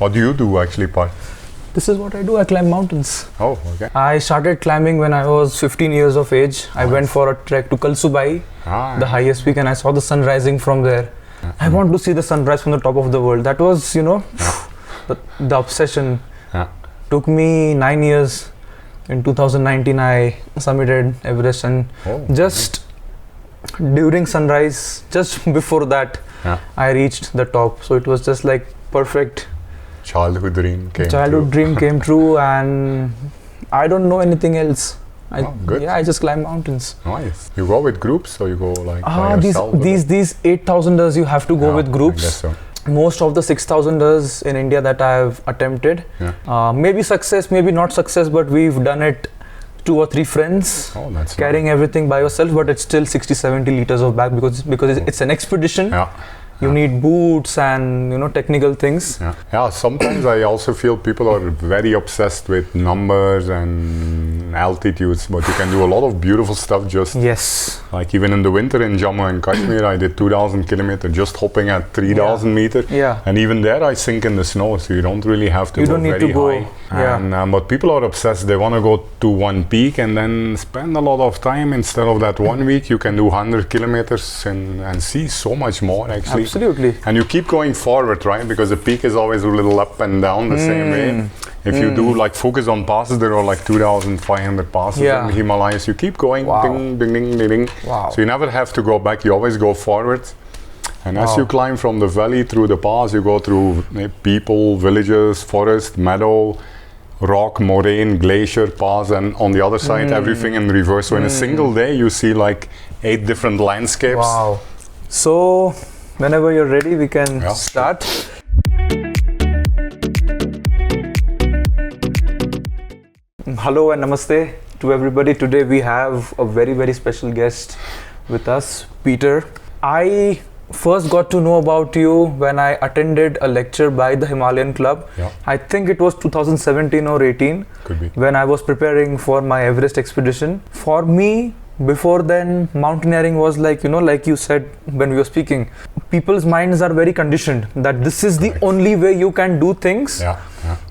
What do you do actually, Parth? This is what I do. I climb mountains. Oh, okay. I started climbing when I was 15 years of age. I went for a trek to Kalsubai, the highest peak, and I saw the sun rising from there. I want to see the sunrise from the top of the world. That was, the obsession. Took me 9 years. In 2019, I summited Everest, and just during sunrise, just before that, I reached the top. So it was just like perfect. Childhood dream came true, and I don't know anything else. Good. I just climb mountains. Nice. You go with groups, or you go like by yourself? These 8,000ers you have to go with groups. I guess so. Most of the 6,000ers in India that I have attempted, maybe success, maybe not success, but we've done it 2 or 3 friends, carrying everything by yourself, but it's still 60-70 liters of bag because it's an expedition. You need boots and technical things. Sometimes I also feel people are very obsessed with numbers and altitudes, but you can do a lot of beautiful stuff just like even in the winter in Jammu and Kashmir, I did 2,000 kilometers just hopping at 3,000 meters. And even there I sink in the snow, so you don't really have to go very high. But people are obsessed. They want to go to one peak and then spend a lot of time. Instead of that 1 week, you can do 100 kilometers and see so much more actually. Absolutely. And you keep going forward, right? Because the peak is always a little up and down the same way. If you do like focus on passes, there are like 2,500 passes in the Himalayas. You keep going, ding, ding, ding, ding, ding. So you never have to go back. You always go forward. And as you climb from the valley through the pass, you go through people, villages, forest, meadow, rock, moraine, glacier, pass, and on the other side, everything in reverse. So in a single day, you see like 8 different landscapes. So whenever you're ready, we can start. Hello and namaste to everybody. Today we have a very, very special guest with us, Peter. I first got to know about you when I attended a lecture by the Himalayan Club. I think it was 2017 or 18. Could be. When I was preparing for my Everest expedition. For me, before then, mountaineering was like, like you said when we were speaking, people's minds are very conditioned that this is the only way you can do things.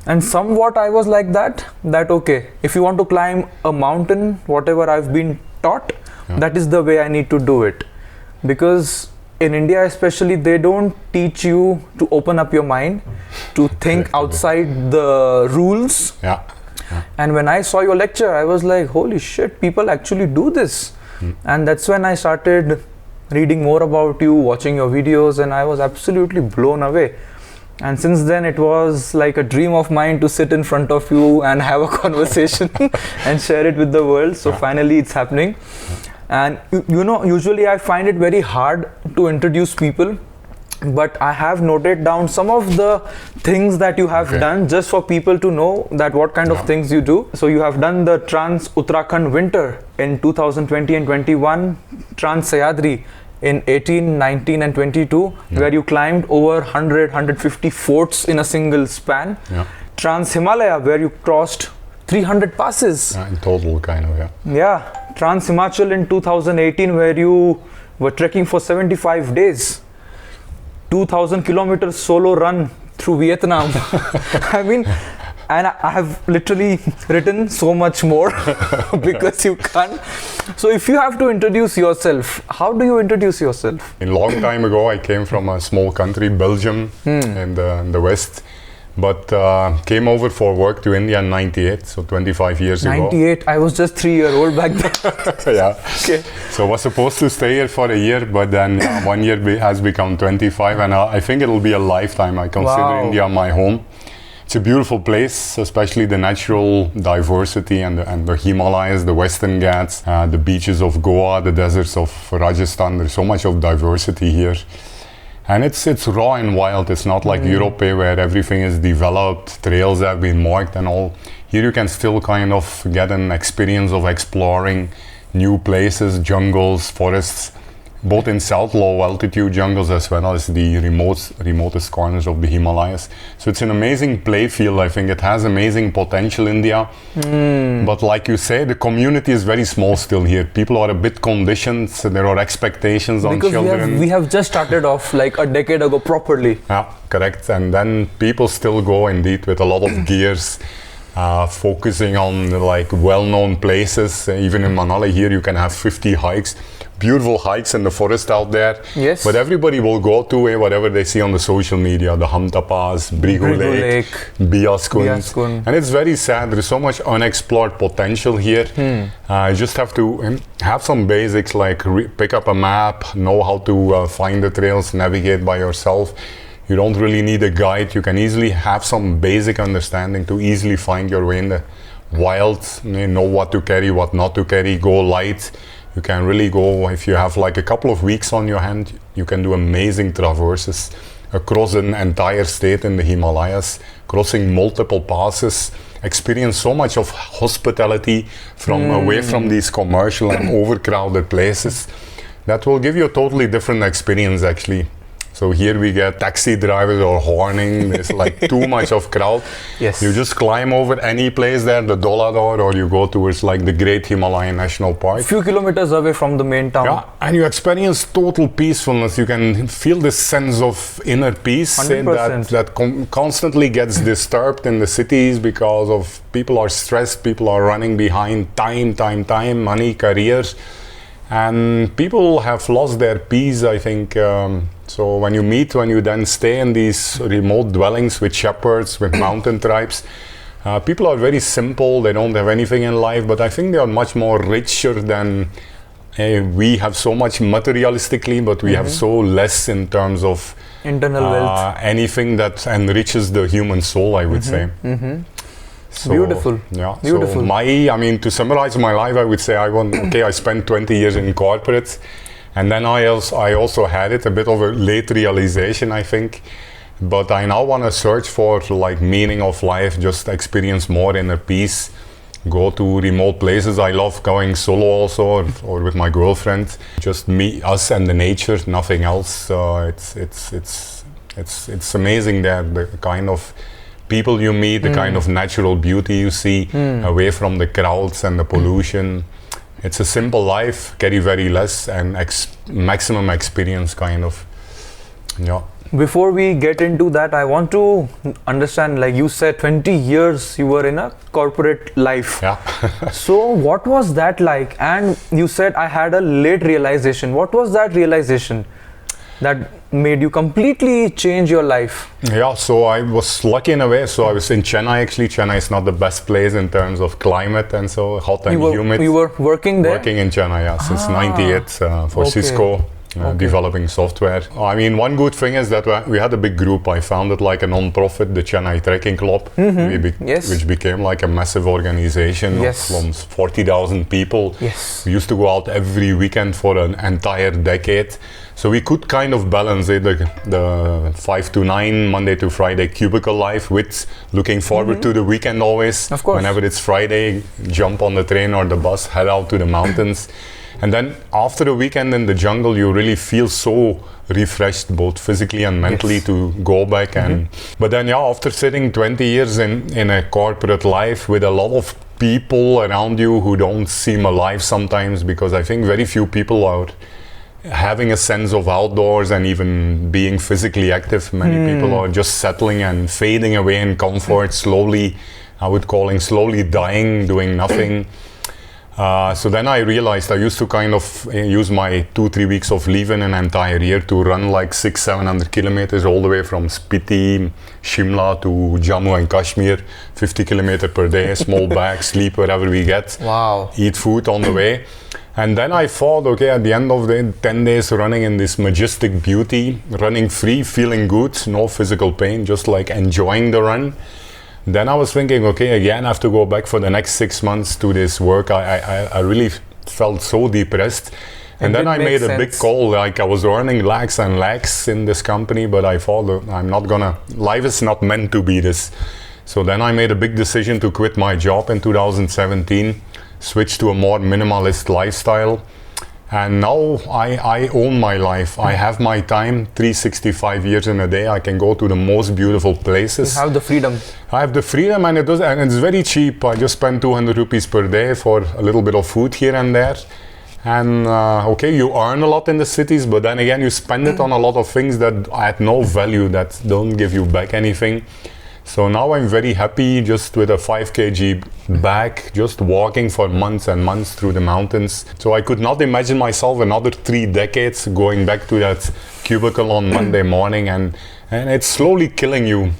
And somewhat I was like that okay, if you want to climb a mountain, whatever I've been taught, that is the way I need to do it. Because in India especially, they don't teach you to open up your mind, to think outside the rules. And when I saw your lecture, I was like, holy shit, people actually do this. And that's when I started reading more about you, watching your videos, and I was absolutely blown away. And since then, it was like a dream of mine to sit in front of you and have a conversation and share it with the world. So finally, it's happening. And usually I find it very hard to introduce people, but I have noted down some of the things that you have done just for people to know that what kind of things you do. So you have done the Trans Uttarakhand Winter in 2020 and 21, Trans Sahyadri in 18, 19 and 22, where you climbed over 150 forts in a single span. Trans Himalaya, where you crossed 300 passes. In total, kind of, Trans Himachal in 2018, where you were trekking for 75 days. 2,000 kilometers solo run through Vietnam. I mean, and I have literally written so much more because you can't. So if you have to introduce yourself, how do you introduce yourself? A long time ago, I came from a small country, Belgium, in the West. But came over for work to India in 98, so 25 years ago. 98, I was just 3-year-old back then. So I was supposed to stay here for a year, but then 1 year has become 25, and I think it'll be a lifetime. I consider India my home. It's a beautiful place, especially the natural diversity and the Himalayas, the Western Ghats, the beaches of Goa, the deserts of Rajasthan. There's so much of diversity here. And it's raw and wild. It's not like Europe where everything is developed, trails have been marked and all. Here you can still kind of get an experience of exploring new places, jungles, forests, both in south low altitude jungles as well as the remotest corners of the Himalayas. So it's an amazing play field. I think it has amazing potential, India. But like you say, the community is very small still here. People are a bit conditioned. So there are expectations on children. We have just started off like a decade ago properly. Yeah, correct. And then people still go indeed with a lot of gears. Focusing on like well-known places. Even in Manali here you can have 50 hikes, beautiful hikes in the forest out there. Yes. But everybody will go to whatever they see on the social media, the Hamta Pass, Brigu Lake, Biaskund. And it's very sad. There's so much unexplored potential here. You just have to have some basics like pick up a map, know how to find the trails, navigate by yourself. You don't really need a guide. You can easily have some basic understanding to easily find your way in the wild, know what to carry, what not to carry, go light. You can really go, if you have like a couple of weeks on your hand, you can do amazing traverses across an entire state in the Himalayas, crossing multiple passes, experience so much of hospitality from away from these commercial and overcrowded places. That will give you a totally different experience actually. So here we get taxi drivers or horning, there's like too much of crowd. Yes. You just climb over any place there, the Dolador, or you go towards like the Great Himalayan National Park. A few kilometers away from the main town. Yeah, and you experience total peacefulness. You can feel this sense of inner peace that constantly gets disturbed in the cities because of people are stressed, people are running behind time, money, careers. And people have lost their peace, I think. So when you then stay in these remote dwellings with shepherds, with mountain tribes, people are very simple, they don't have anything in life, but I think they are much more richer than we have so much materialistically, but we have so less in terms of internal wealth. Anything that enriches the human soul, I would say. So, beautiful. Yeah. Beautiful. So to summarize my life, I would say I spent 20 years in corporate, and then I also had a bit of a late realization, I think. But I now want to search for like meaning of life, just experience more inner peace, go to remote places. I love going solo also, or with my girlfriend. Just us and the nature, nothing else. It's amazing that the kind of people you meet, the kind of natural beauty you see away from the crowds and the pollution. It's a simple life, carry very less and maximum experience kind of. Yeah. Before we get into that, I want to understand, like you said, 20 years you were in a corporate life. Yeah. So what was that like? And you said I had a late realization. What was that realization that made you completely change your life? Yeah, so I was lucky in a way. So I was in Chennai actually. Chennai is not the best place in terms of climate and so hot and humid. You were working there? Working in Chennai, yeah, since 98 for Cisco. Developing software. I mean, one good thing is that we had a big group. I founded like a non-profit, the Chennai Trekking Club, which became like a massive organization of 40,000 people. Yes. We used to go out every weekend for an entire decade. So we could kind of balance the 5 to 9, Monday to Friday cubicle life with looking forward to the weekend always. Of course. Whenever it's Friday, jump on the train or the bus, head out to the mountains. And then after a weekend in the jungle, you really feel so refreshed, both physically and mentally, to go back. But then, after sitting 20 years in a corporate life with a lot of people around you who don't seem alive sometimes, because I think very few people are having a sense of outdoors and even being physically active. Many people are just settling and fading away in comfort, slowly dying, doing nothing. So then I realized I used to kind of use my 2-3 weeks of leave in an entire year to run like 600-700 kilometers all the way from Spiti, Shimla to Jammu and Kashmir, 50 kilometers per day, small bag, sleep wherever we get, eat food on the way. And then I thought, at the end of the 10 days running in this majestic beauty, running free, feeling good, no physical pain, just like enjoying the run. Then I was thinking, again, I have to go back for the next 6 months to this work. I really felt so depressed. And then I made a big call, like I was earning lakhs and lakhs in this company, but I thought life is not meant to be this. So then I made a big decision to quit my job in 2017, switch to a more minimalist lifestyle. And now I own my life. I have my time, 365 years in a day. I can go to the most beautiful places. You have the freedom. I have the freedom, and it's very cheap. I just spend 200 rupees per day for a little bit of food here and there. And okay, you earn a lot in the cities, but then again, you spend it on a lot of things that add no value, that don't give you back anything. So now I'm very happy just with a 5 kg bag, just walking for months and months through the mountains. So I could not imagine myself another 3 decades going back to that cubicle on Monday morning, and it's slowly killing you.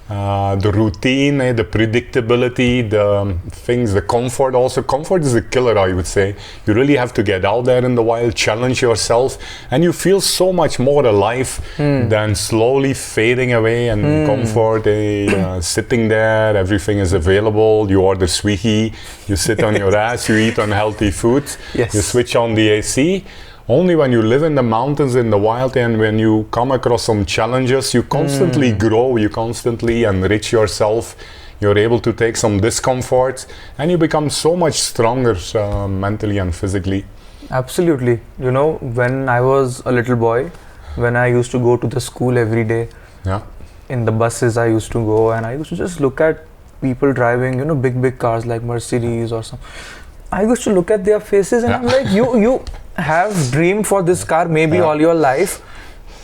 The routine, the predictability, the things, the comfort also. Comfort is a killer, I would say. You really have to get out there in the wild, challenge yourself, and you feel so much more alive than slowly fading away. And comfort, sitting there, everything is available. You order Swiggy, you sit on your ass, you eat unhealthy food, yes. You switch on the AC. Only when you live in the mountains, in the wild, and when you come across some challenges, you constantly grow, you constantly enrich yourself. You're able to take some discomfort, and you become so much stronger mentally and physically. Absolutely. You know, when I was a little boy, when I used to go to the school every day, in the buses I used to go, and I used to just look at people driving, you know, big cars like Mercedes or something. I used to look at their faces, and I'm like, you have dreamed for this car maybe all your life.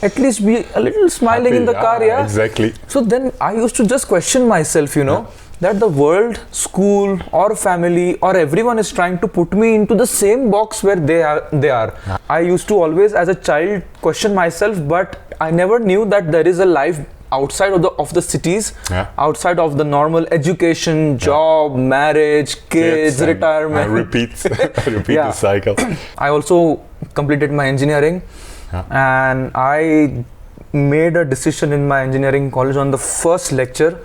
At least be a little smiling in the car, Exactly. So then I used to just question myself, you know, that the world, school or family or everyone is trying to put me into the same box where they are. I used to always as a child question myself, but I never knew that there is a life outside of the cities, outside of the normal education, job, marriage, kids, retirement. And repeat the cycle. I also completed my engineering, and I made a decision in my engineering college on the first lecture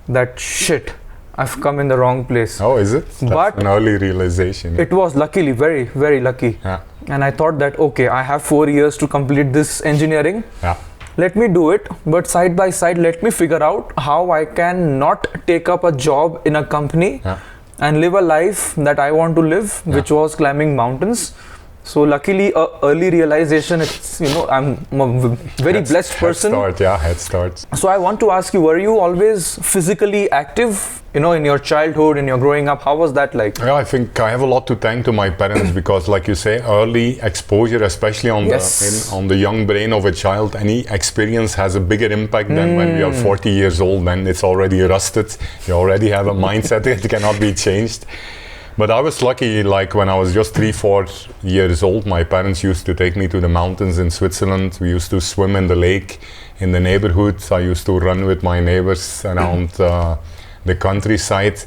that shit, I've come in the wrong place. Oh, is it? That's an early realization. It was luckily, very, very lucky. And I thought that, okay, I have 4 years to complete this engineering. Let me do it, but side by side, let me figure out how I can not take up a job in a company and live a life that I want to live, which was climbing mountains. So luckily, early realization, it's, you know, I'm a very blessed person. Head start. So I want to ask you, were you always physically active, you know, in your childhood, in your growing up? How was that like? Yeah, I think I have a lot to thank to my parents because, like you say, early exposure, especially on the young brain of a child, any experience has a bigger impact than when we are 40 years old. Then it's already rusted. You already have a mindset that cannot be changed. But I was lucky, like when I was just 3-4 years old, my parents used to take me to the mountains in Switzerland. We used to swim in the lake in the neighborhood. I used to run with my neighbors around the countryside.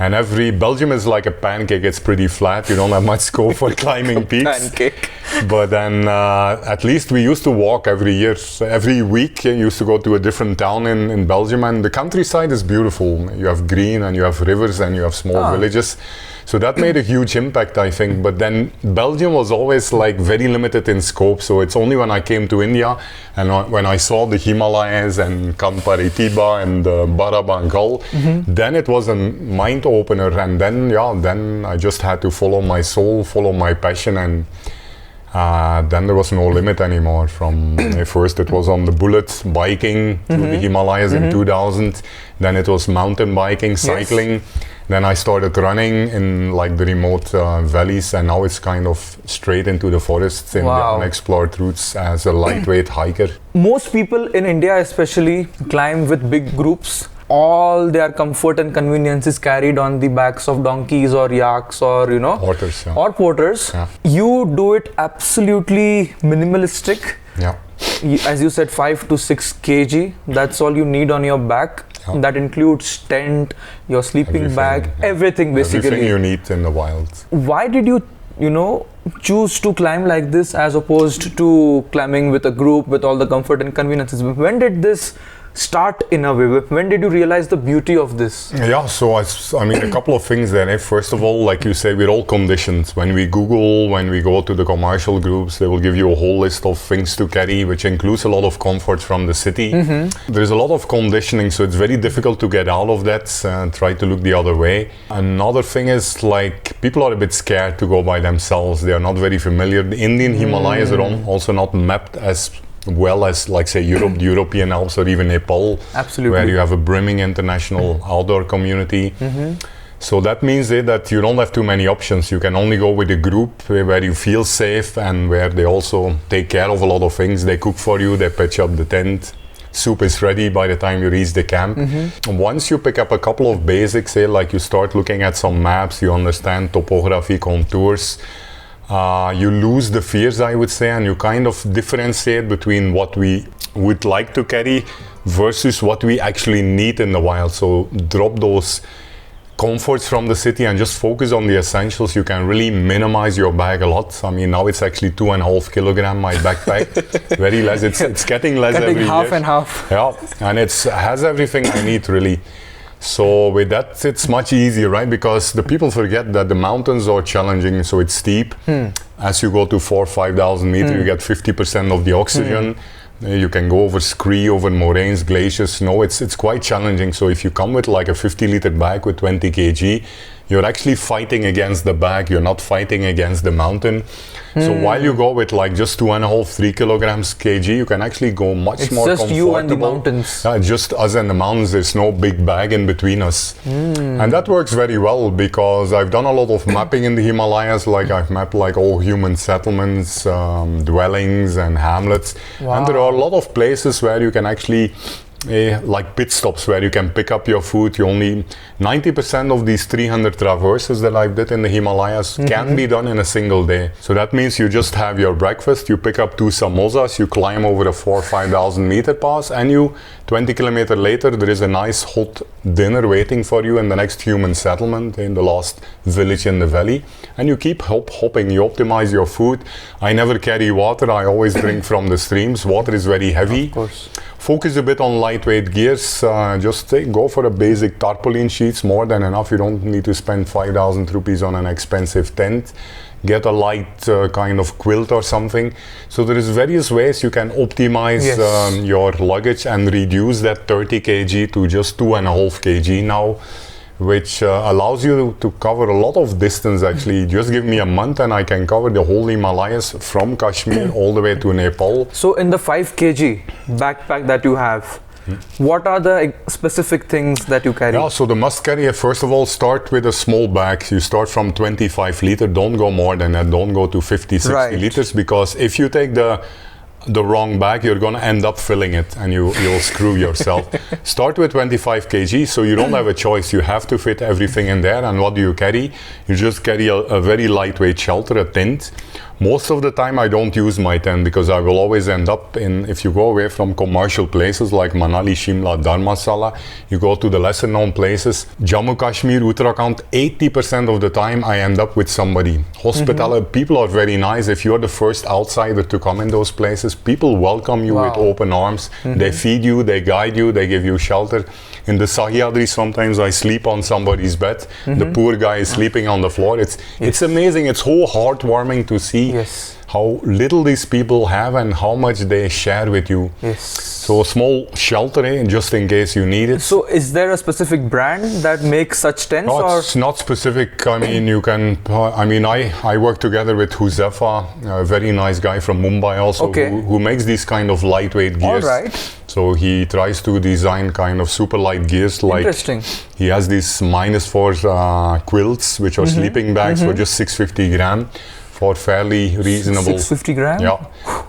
And Belgium is like a pancake, it's pretty flat. You don't have much scope for climbing peaks. Pancake. But then at least we used to walk every year. So every week you used to go to a different town in Belgium, and the countryside is beautiful. You have green and you have rivers and you have small villages. So that made a huge impact, I think. But then Belgium was always like very limited in scope. So it's only when I came to India and when I saw the Himalayas and Kamparitiba and Barabangal, then it was a mind opener. And then I just had to follow my soul, follow my passion, and then there was no limit anymore. From first it was on the bullet biking to the Himalayas in 2000. Then it was mountain biking, cycling. Then I started running in like the remote valleys, and now it's kind of straight into the forests in the unexplored routes as a lightweight hiker. Most people in India especially climb with big groups. All their comfort and convenience is carried on the backs of donkeys or yaks or, you know, porters, or porters. You do it absolutely minimalistic. As you said, 5 to 6 kg, that's all you need on your back. That includes tent, your sleeping bag, everything basically. Everything you need in the wild. Why did you choose to climb like this as opposed to climbing with a group with all the comfort and conveniences? When did this start in a way? When did you realize the beauty of this? Yeah, so I mean, a couple of things there. First of all, like you say, we're all conditioned. When we Google, when we go to the commercial groups, they will give you a whole list of things to carry, which includes a lot of comfort from the city. There's a lot of conditioning, so it's very difficult to get out of that and try to look the other way. Another thing is, like, people are a bit scared to go by themselves. They are not very familiar. The Indian Himalayas are also not mapped as well as, like, say, Europe, the European Alps, or even Nepal. Absolutely. Where you have a brimming international outdoor community. So that means that you don't have too many options. You can only go with a group where you feel safe and where they also take care of a lot of things. They cook for you, they pitch up the tent. Soup is ready by the time you reach the camp. Once you pick up a couple of basics, like you start looking at some maps, you understand topography, contours, you lose the fears, I would say, and you kind of differentiate between what we would like to carry versus what we actually need in the wild. So drop those comforts from the city and just focus on the essentials. You can really minimize your bag a lot. I mean, now it's actually 2.5 kilogram, my backpack. Very less. It's getting less every year. Half and half. Yeah, and it has everything I need, really. So with that, it's much easier, right? Because the people forget that the mountains are challenging, so it's steep. As you go to 4,000 or 5,000 meters, you get 50% of the oxygen. You can go over scree, over moraines, glaciers, snow. It's quite challenging. So if you come with like a 50-liter bag with 20 kg, you're actually fighting against the bag. You're not fighting against the mountain. So while you go with like just 2.5, 3 kilograms kg, you can actually go much more comfortable. It's just you and the mountains. Just us and the mountains. There's no big bag in between us. And that works very well because I've done a lot of mapping in the Himalayas. Like I've mapped like all human settlements, dwellings and hamlets. And there are a lot of places where you can actually like pit stops where you can pick up your food. You only 90% of these 300 traverses that I did in the Himalayas can be done in a single day. So that means you just have your breakfast, you pick up 2 samosas, you climb over a 4,000 or 5,000 meter pass, and you 20 kilometers later there is a nice hot dinner waiting for you in the next human settlement, in the last village in the valley, and you keep hopping. You optimize your food. I never carry water. I always drink from the streams. Water is very heavy. Of course. Focus a bit on lightweight gears. Just go for a basic tarpaulin sheets, more than enough. You don't need to spend 5,000 rupees on an expensive tent. Get a light kind of quilt or something. So there is various ways you can optimize your luggage and reduce that 30 kg to just 2.5 kg now, which allows you to cover a lot of distance. Actually, just give me a month and I can cover the whole Himalayas from Kashmir all the way to Nepal. So in the 5 kg backpack that you have, what are the specific things that you carry? Yeah, so the must carry, first of all, start with a small bag. You start from 25 liters, don't go more than that, don't go to 50, 60 liters, because if you take the wrong bag, you're going to end up filling it and you'll screw yourself. Start with 25 kg, so you don't have a choice. You have to fit everything in there. And what do you carry? You just carry a very lightweight shelter, a tent. Most of the time I don't use my tent because I will always end up if you go away from commercial places like Manali, Shimla, Dharamsala, you go to the lesser known places, Jammu Kashmir, Uttarakhand, 80% of the time I end up with somebody. People are very nice. If you're the first outsider to come in those places, people welcome you with open arms. They feed you, they guide you, they give you shelter. In the Sahyadri, sometimes I sleep on somebody's bed. The poor guy is sleeping on the floor. It's amazing. It's so heartwarming to see how little these people have and how much they share with you. So a small shelter, just in case you need it. So is there a specific brand that makes such tents? No, it's not specific. I mean, you can, I work together with Huzefa, a very nice guy from Mumbai also, who makes these kind of lightweight gears. So he tries to design kind of super light gears. Like interesting. He has these -4 quilts, which are sleeping bags for just 650 gram. For fairly reasonable. 650 gram? Yeah.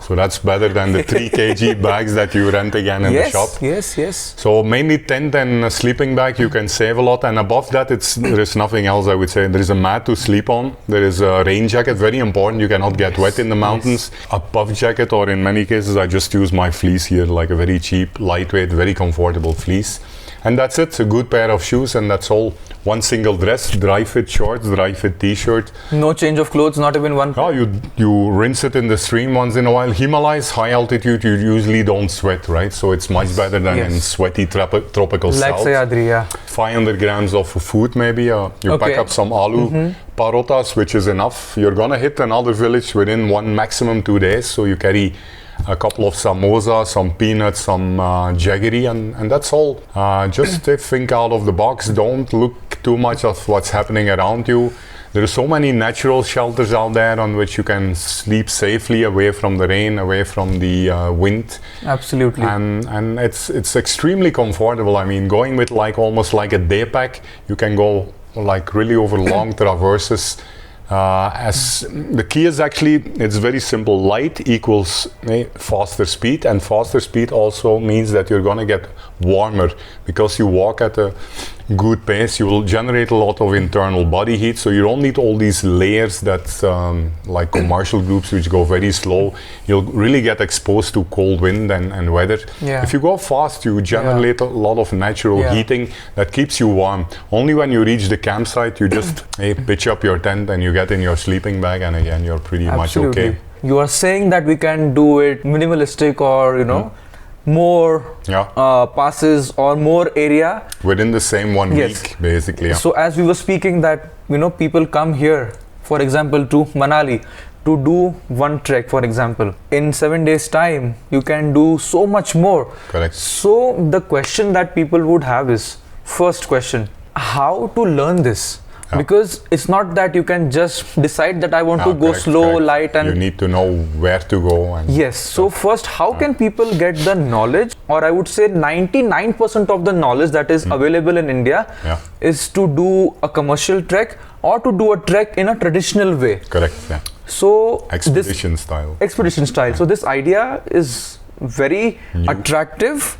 So that's better than the 3 kg bags that you rent again in the shop. Yes. So mainly tent and a sleeping bag, you can save a lot. And above that, there is nothing else, I would say. There is a mat to sleep on. There is a rain jacket, very important. You cannot get wet in the mountains. A puff jacket, or in many cases, I just use my fleece here, like a very cheap, lightweight, very comfortable fleece. And that's it, a good pair of shoes, and that's all. one single dress, dry fit shorts, dry fit t-shirt. No change of clothes, not even one. Oh, you rinse it in the stream once in a while. Himalayas, high altitude, you usually don't sweat, right? So it's much better than in sweaty tropical like south. Sahyadri, yeah. 500 grams of food maybe. You pack up some aloo parotas, which is enough. You're gonna hit another village within maximum 2 days. So you carry a couple of samosa, some peanuts, some jaggery, and that's all. Just think out of the box. Don't look too much of what's happening around you. There are so many natural shelters out there on which you can sleep safely, away from the rain, away from the wind. Absolutely. And it's extremely comfortable. I mean, going with almost like a day pack, you can go like really over long traverses. As the key is actually, it's very simple. Light equals faster speed, and faster speed also means that you're gonna get warmer because you walk at a good pace. You will generate a lot of internal body heat, so you don't need all these layers that like commercial groups which go very slow. You'll really get exposed to cold wind and weather. If you go fast, you generate a lot of natural heating that keeps you warm. Only when you reach the campsite, you just pitch up your tent and you get in your sleeping bag, and again you're pretty much okay. You are saying that we can do it minimalistic, or you know, more passes or more area within the same 1 week, basically. So as we were speaking that, you know, people come here, for example, to Manali to do one trek, for example. In 7 days time, you can do so much more. Correct. So the question that people would have is, first question, how to learn this? Because it's not that you can just decide that I want to go slow, light, and you need to know where to go. And so first, how can people get the knowledge, or I would say 99% of the knowledge that is available in India is to do a commercial trek or to do a trek in a traditional way. Correct. So expedition style. So this idea is very attractive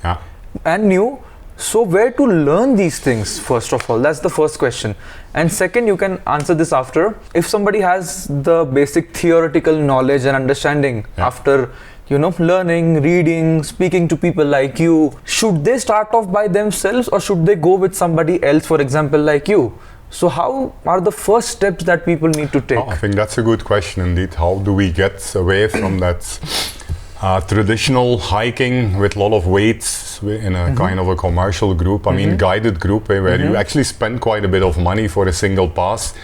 and new. So where to learn these things, first of all? That's the first question. And second, you can answer this after. If somebody has the basic theoretical knowledge and understanding after, you know, learning, reading, speaking to people like you, should they start off by themselves or should they go with somebody else, for example, like you? So how are the first steps that people need to take? I think that's a good question indeed. How do we get away from that traditional hiking with a lot of weights in a kind of a commercial group, I mean guided group, where you actually spend quite a bit of money for a single pass.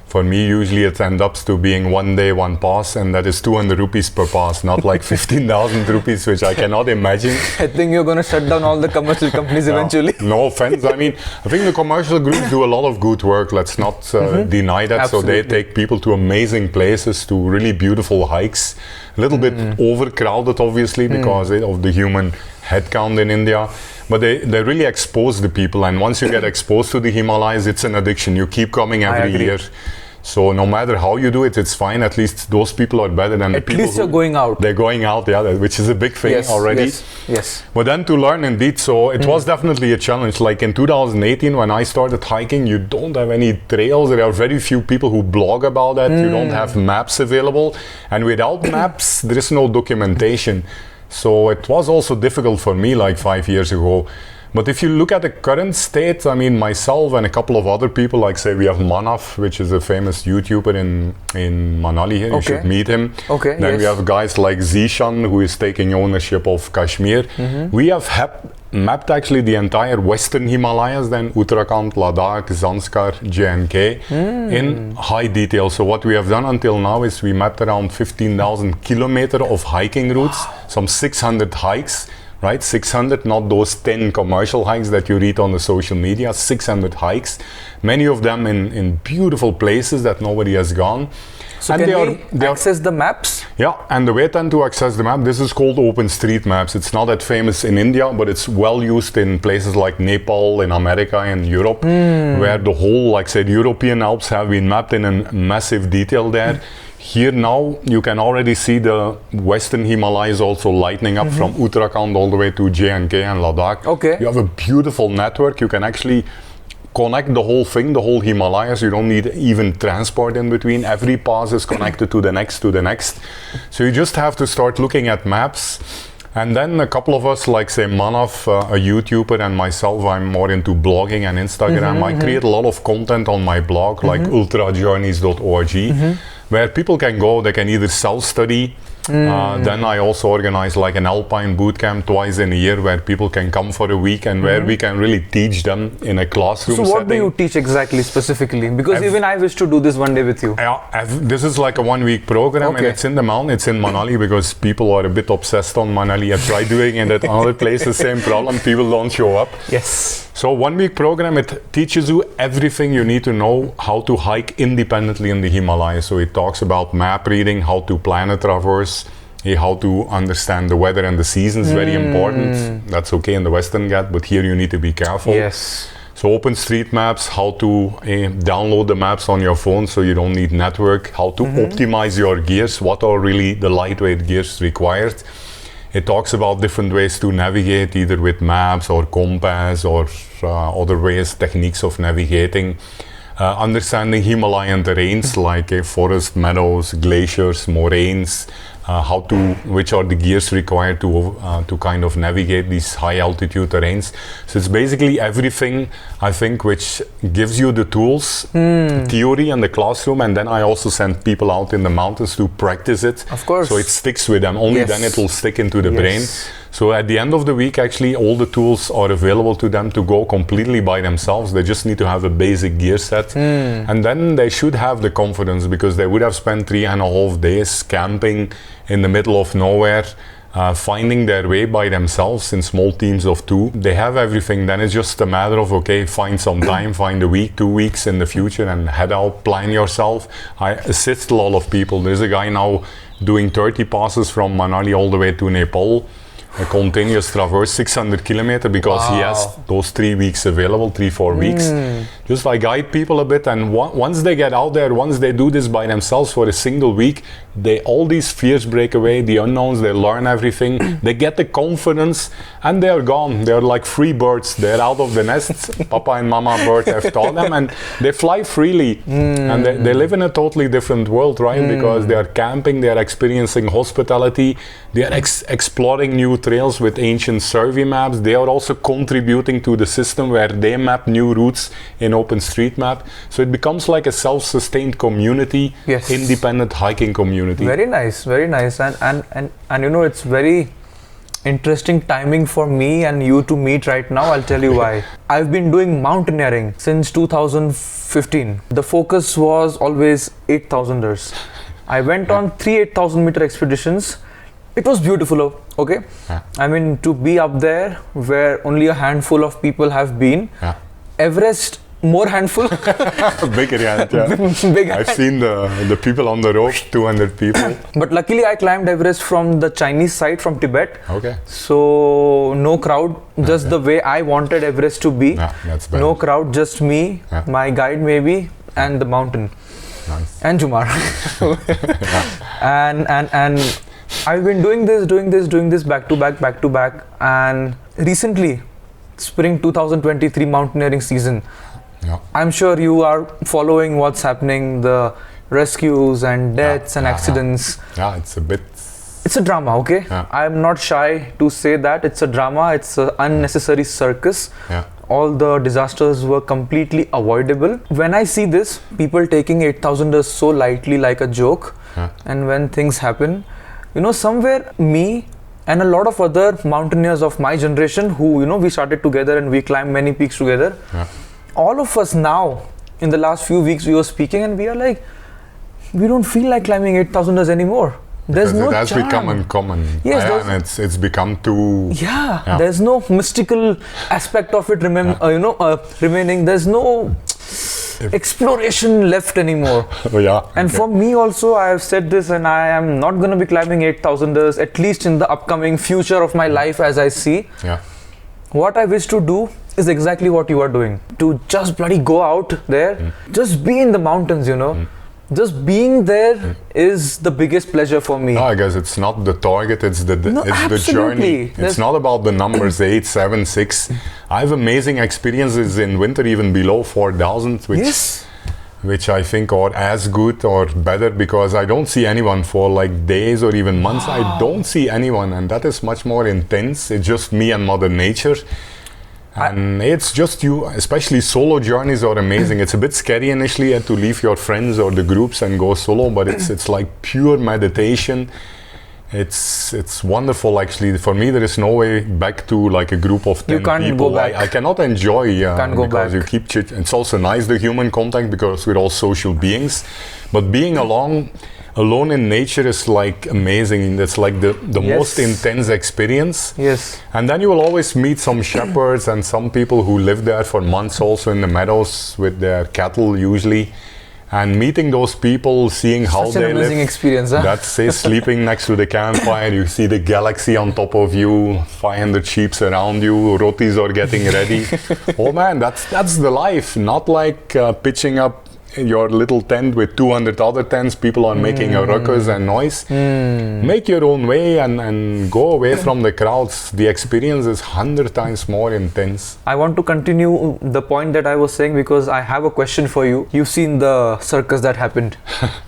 For me, usually it ends up to being 1 day, 1 pass, and that is 200 rupees per pass, not like 15,000 rupees, which I cannot imagine. I think you're going to shut down all the commercial companies eventually. No offense. I mean, I think the commercial groups do a lot of good work. Let's not deny that. Absolutely. So they take people to amazing places, to really beautiful hikes. A little bit overcrowded, obviously, because of the human headcount in India. But they really expose the people, and once you get exposed to the Himalayas, it's an addiction. You keep coming every year. So no matter how you do it, it's fine. At least those people are better than the people. At least you're going out. They're going out, which is a big thing already. Yes. But then to learn indeed, so it was definitely a challenge. Like in 2018, when I started hiking, you don't have any trails. There are very few people who blog about that. You don't have maps available. And without maps, there is no documentation. So it was also difficult for me like 5 years ago. But if you look at the current state, I mean, myself and a couple of other people, like say we have Manav, which is a famous YouTuber in Manali here, you should meet him. Then we have guys like Zishan, who is taking ownership of Kashmir. We have mapped actually the entire western Himalayas, then Uttarakhand, Ladakh, Zanskar, J&K in high detail. So what we have done until now is we mapped around 15,000 kilometers of hiking routes, some 600 hikes. Right, 600, not those 10 commercial hikes that you read on the social media, 600 hikes, many of them in beautiful places that nobody has gone. So and they access the maps? Yeah, and the way to access the map, this is called OpenStreetMaps. It's not that famous in India, but it's well used in places like Nepal, in America, and Europe, where the whole, like say, the European Alps have been mapped in a massive detail there. Here now, you can already see the western Himalayas also lightening up from Uttarakhand all the way to J&K and Ladakh. You have a beautiful network. You can actually connect the whole thing, the whole Himalayas. You don't need even transport in between. Every pass is connected to the next, to the next. So you just have to start looking at maps And then a couple of us, like say Manav, a YouTuber, and myself, I'm more into blogging and Instagram. I create a lot of content on my blog, like ultrajourneys.org, where people can go, they can either self-study. Then I also organize like an alpine boot camp twice in a year where people can come for a week and where we can really teach them in a classroom setting. So what do you teach exactly, specifically? Because even I wish to do this one day with you. This is like a 1 week program and it's in the mountain, it's in Manali because people are a bit obsessed on Manali. I try doing it at other places, same problem, people don't show up. Yes. So 1 week program, it teaches you everything you need to know how to hike independently in the Himalayas. So it talks about map reading, how to plan a traverse, how to understand the weather and the seasons, very important. That's okay in the Western Ghat, but here you need to be careful. Yes. So open street maps, how to download the maps on your phone so you don't need network, how to optimize your gears, what are really the lightweight gears required. It talks about different ways to navigate, either with maps or compass or other ways, techniques of navigating. Understanding Himalayan terrains like forest, meadows, glaciers, moraines, which are the gears required to kind of navigate these high altitude terrains. So it's basically everything, I think, which gives you the tools, theory and the classroom, and then I also send people out in the mountains to practice it. Of course. So it sticks with them. Only then it will stick into the brain. So at the end of the week, actually, all the tools are available to them to go completely by themselves. They just need to have a basic gear set. And then they should have the confidence because they would have spent 3.5 days camping in the middle of nowhere, finding their way by themselves in small teams of 2. They have everything. Then it's just a matter of, okay, find some time, find a week, 2 weeks in the future and head out, plan yourself. I assist a lot of people. There's a guy now doing 30 passes from Manali all the way to Nepal. A continuous traverse, 600 kilometers, because he has those 3 weeks available, 3-4 weeks. Just I guide people a bit, and once they get out there, once they do this by themselves for a single week, all these fears break away, the unknowns, they learn everything, they get the confidence, and they are gone. They are like free birds. They're out of the nest. Papa and Mama bird have taught them, and they fly freely. And they live in a totally different world, right? Because they are camping, they are experiencing hospitality, they are exploring new trails with ancient survey maps. They are also contributing to the system where they map new routes in OpenStreetMap. So it becomes like a self-sustained community, independent hiking community. Very nice, very nice. And you know, it's very interesting timing for me and you to meet right now. I'll tell you why. I've been doing mountaineering since 2015. The focus was always 8,000ers. I went on 3 8,000 meter expeditions. It was beautiful, okay? I mean, to be up there where only a handful of people have been. Everest, more handful. Bigger hand, Big I've seen the people on the rope, 200 people. But luckily I climbed Everest from the Chinese side, from Tibet. Okay. So no crowd, just the way I wanted Everest to be. That's better. No crowd, just me, my guide maybe, and the mountain. Nice. And Jumar. And I've been doing this back to back, and recently, spring 2023 mountaineering season. I'm sure you are following what's happening, the rescues and deaths and accidents. It's a drama, okay? I'm not shy to say that it's a drama, it's an unnecessary circus. All the disasters were completely avoidable. When I see this, people taking 8,000ers so lightly like a joke, and when things happen, you know, somewhere me and a lot of other mountaineers of my generation who, you know, we started together and we climbed many peaks together. All of us now, in the last few weeks, we were speaking and we are like, we don't feel like climbing 8,000ers anymore. There's no charm. It has become uncommon. Yes, and it's become too... There's no mystical aspect of it remaining. There's no exploration left anymore. And for me also, I have said this, and I am not going to be climbing 8,000ers, at least in the upcoming future of my life as I see. What I wish to do is exactly what you are doing. To just bloody go out there, just be in the mountains, you know. Just being there is the biggest pleasure for me. No, I guess it's not the target, it's the journey. It's not about the numbers 8, 7, 6. I have amazing experiences in winter, even below 4,000, which which I think are as good or better, because I don't see anyone for like days or even months. I don't see anyone, and that is much more intense. It's just me and Mother Nature. And it's just you, especially solo journeys are amazing. It's a bit scary initially to leave your friends or the groups and go solo, but it's like pure meditation. It's wonderful actually. For me, there is no way back to like a group of 10 you can't people. Go back. I cannot enjoy because you keep it's also nice, the human contact, because we're all social beings. But being alone in nature is like amazing. It's like the most intense experience. Yes. And then you will always meet some shepherds and some people who live there for months also in the meadows with their cattle usually. And meeting those people, seeing how they live. Such an amazing experience, huh? That's sleeping next to the campfire, you see the galaxy on top of you, 500 sheep around you, rotis are getting ready. Oh man, that's the life. Not like pitching up your little tent with 200 other tents, people are making a ruckus and noise. Make your own way and go away from the crowds. The experience is 100 times more intense. I want to continue the point that I was saying, because I have a question for you. You've seen the circus that happened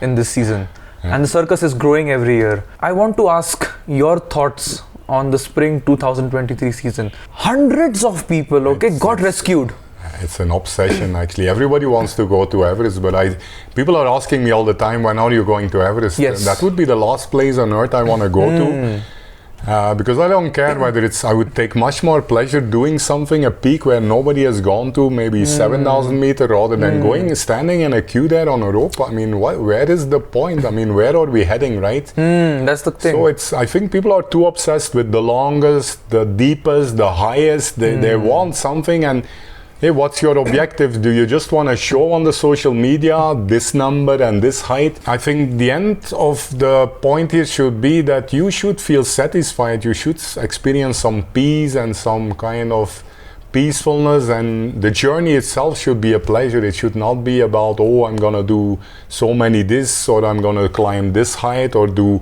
in this season, and the circus is growing every year. I want to ask your thoughts on the spring 2023 season. Hundreds of people got rescued. It's an obsession actually. Everybody wants to go to Everest, but people are asking me all the time, when are you going to Everest? Yes. That would be the last place on earth I want to go to. Because I don't care whether I would take much more pleasure doing something, a peak where nobody has gone to, maybe 7,000 meters, rather than standing in a queue there on a rope. I mean, where is the point? I mean, where are we heading, right? That's the thing. So I think people are too obsessed with the longest, the deepest, the highest. They want something, and hey, what's your objective? Do you just want to show on the social media this number and this height? I think the end of the point here should be that you should feel satisfied. You should experience some peace and some kind of peacefulness, and the journey itself should be a pleasure. It should not be about, I'm gonna do so many this, or I'm gonna climb this height, or do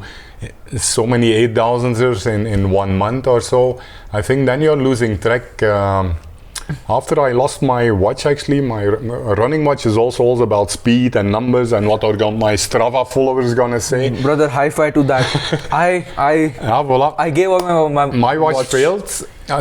so many 8,000ers in 1 month or so. I think then you're losing track. After I lost my watch, actually, my running watch is also about speed and numbers and what are my Strava followers gonna say. Brother, high five to that. I gave up my watch failed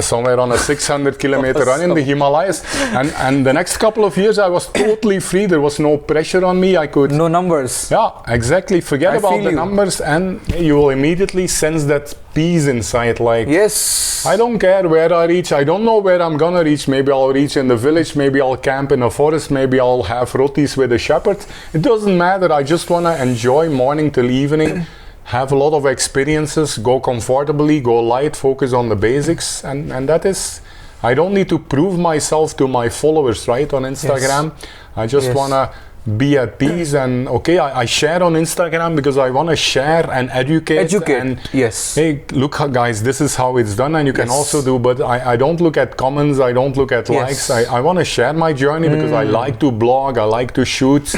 somewhere on a 600 kilometer run in the Himalayas, and the next couple of years I was totally free. There was no pressure on me. No numbers. Yeah, exactly. Forget about the numbers, and you will immediately sense that peace inside. Like, yes, I don't care where I reach. I don't know where I'm gonna reach. Maybe I'll reach in the village. Maybe I'll camp in a forest. Maybe I'll have rotis with a shepherd. It doesn't matter. I just wanna enjoy morning till evening. Have a lot of experiences, go comfortably, go light, focus on the basics, and that is, I don't need to prove myself to my followers, right, on Instagram. Yes. I just want to be at peace, and I share on Instagram because I want to share and educate. And yes. Hey, look guys, this is how it's done, and you can also do, but I don't look at comments, I don't look at likes. I want to share my journey because I like to blog, I like to shoot.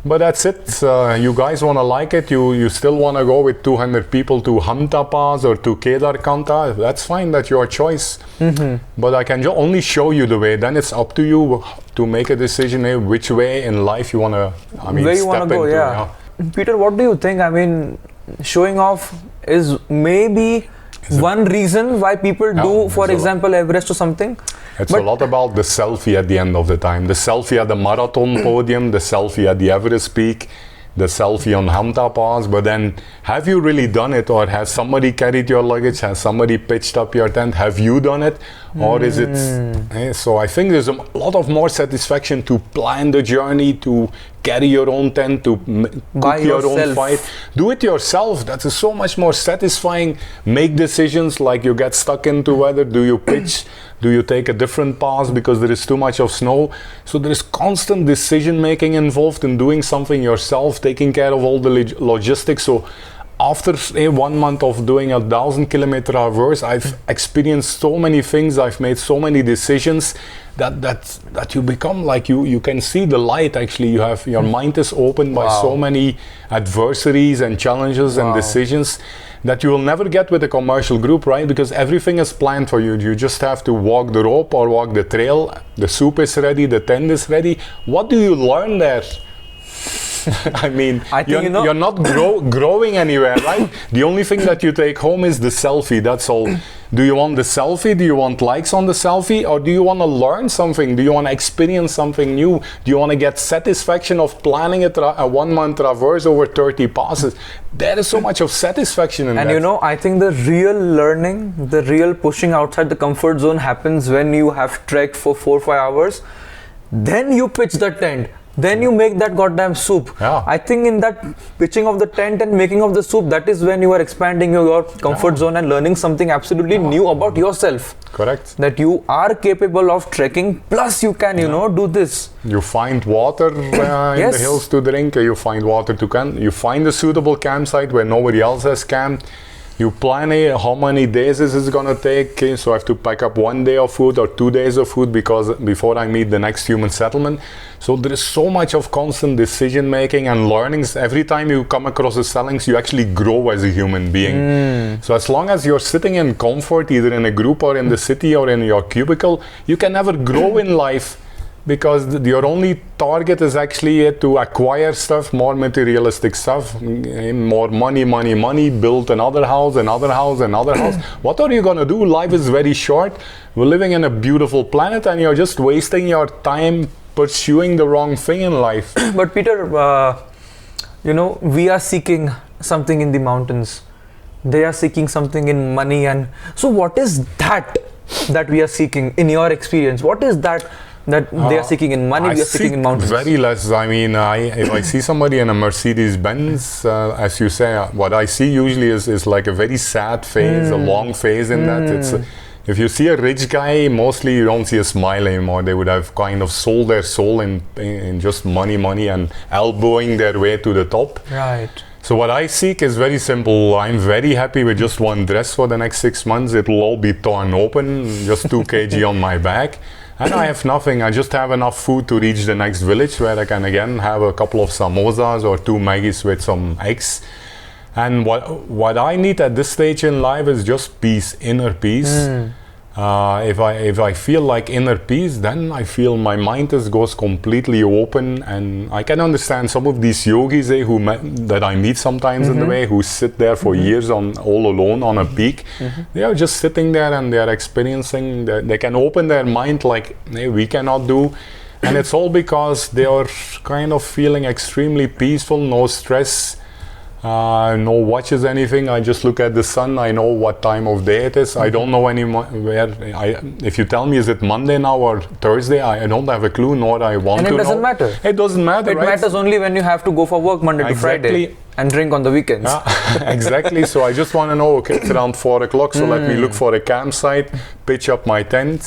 But that's it. You guys want to like it. You still want to go with 200 people to Hamta Pass or to Kedarkanta. That's fine. That's your choice. But I can only show you the way. Then it's up to you to make a decision which way in life you want to. Where you want to go? Yeah. Peter, what do you think? I mean, showing off is maybe one reason why people do, for example, Everest or something. It's a lot about the selfie at the end of the time. The selfie at the marathon podium, the selfie at the Everest peak, the selfie on Hamta Pass. But then, have you really done it? Or has somebody carried your luggage? Has somebody pitched up your tent? Have you done it? Or is it... So I think there's a lot of more satisfaction to plan the journey, to carry your own tent, to cook your own fight. Do it yourself. That is so much more satisfying. Make decisions like you get stuck into weather. Do you pitch? Do you take a different pass because there is too much of snow? So there is constant decision making involved in doing something yourself, taking care of all the logistics. So after 1 month of doing 1,000 kilometer hours, I've experienced so many things. I've made so many decisions that you become like you can see the light. Actually, you have your mind is opened by so many adversaries and challenges and decisions that you will never get with a commercial group, right? Because everything is planned for you. You just have to walk the rope or walk the trail. The soup is ready, the tent is ready. What do you learn there? I mean, I think, you're not growing anywhere, right? The only thing that you take home is the selfie, that's all. Do you want the selfie? Do you want likes on the selfie? Or do you want to learn something? Do you want to experience something new? Do you want to get satisfaction of planning a 1 month traverse over 30 passes? There is so much of satisfaction in that. And I think the real learning, the real pushing outside the comfort zone happens when you have trekked for 4 or 5 hours. Then you pitch the tent. Then you make that goddamn soup. Yeah. I think in that pitching of the tent and making of the soup, that is when you are expanding your comfort zone and learning something absolutely new about yourself. Correct. That you are capable of trekking, plus you can, do this. You find water in the hills to drink, you find water to camp, you find a suitable campsite where nobody else has camped. You plan how many days this is gonna take. Okay, so I have to pack up 1 day of food or 2 days of food before I meet the next human settlement. So there is so much of constant decision making and learnings. Every time you come across the sellings, you actually grow as a human being. So as long as you're sitting in comfort, either in a group or in the city or in your cubicle, you can never grow in life. Because your only target is actually to acquire stuff, more materialistic stuff, more money, build another house. What are you going to do? Life is very short. We're living in a beautiful planet and you're just wasting your time pursuing the wrong thing in life. But Peter, we are seeking something in the mountains. They are seeking something in money. And so what is that we are seeking in your experience? What is that they are seeking in money, we are seeking in mountains? Very less. I mean, if I see somebody in a Mercedes-Benz, as you say, what I see usually is like a very sad phase, a long phase in that. If you see a rich guy, mostly you don't see a smile anymore. They would have kind of sold their soul in just money and elbowing their way to the top. Right. So what I seek is very simple. I'm very happy with just one dress for the next 6 months. It will all be torn open, just 2 kg on my back. And I have nothing. I just have enough food to reach the next village where I can again have a couple of samosas or 2 Maggies with some eggs. And what I need at this stage in life is just peace, inner peace. If I feel like inner peace, then I feel my mind goes completely open, and I can understand some of these yogis that I meet sometimes in the way, who sit there for years all alone on a peak. They are just sitting there and they are experiencing. They can open their mind like we cannot do, and it's all because they are kind of feeling extremely peaceful, no stress. No watches, anything. I just look at the sun. I know what time of day it is. I don't know anymore if you tell me is it Monday now or Thursday, I don't have a clue, nor I want to know. And it doesn't matter. It doesn't matter, It matters only when you have to go for work Monday to Friday and drink on the weekends. Exactly. So I just want to know, okay, it's around 4 o'clock, so let me look for a campsite, pitch up my tent,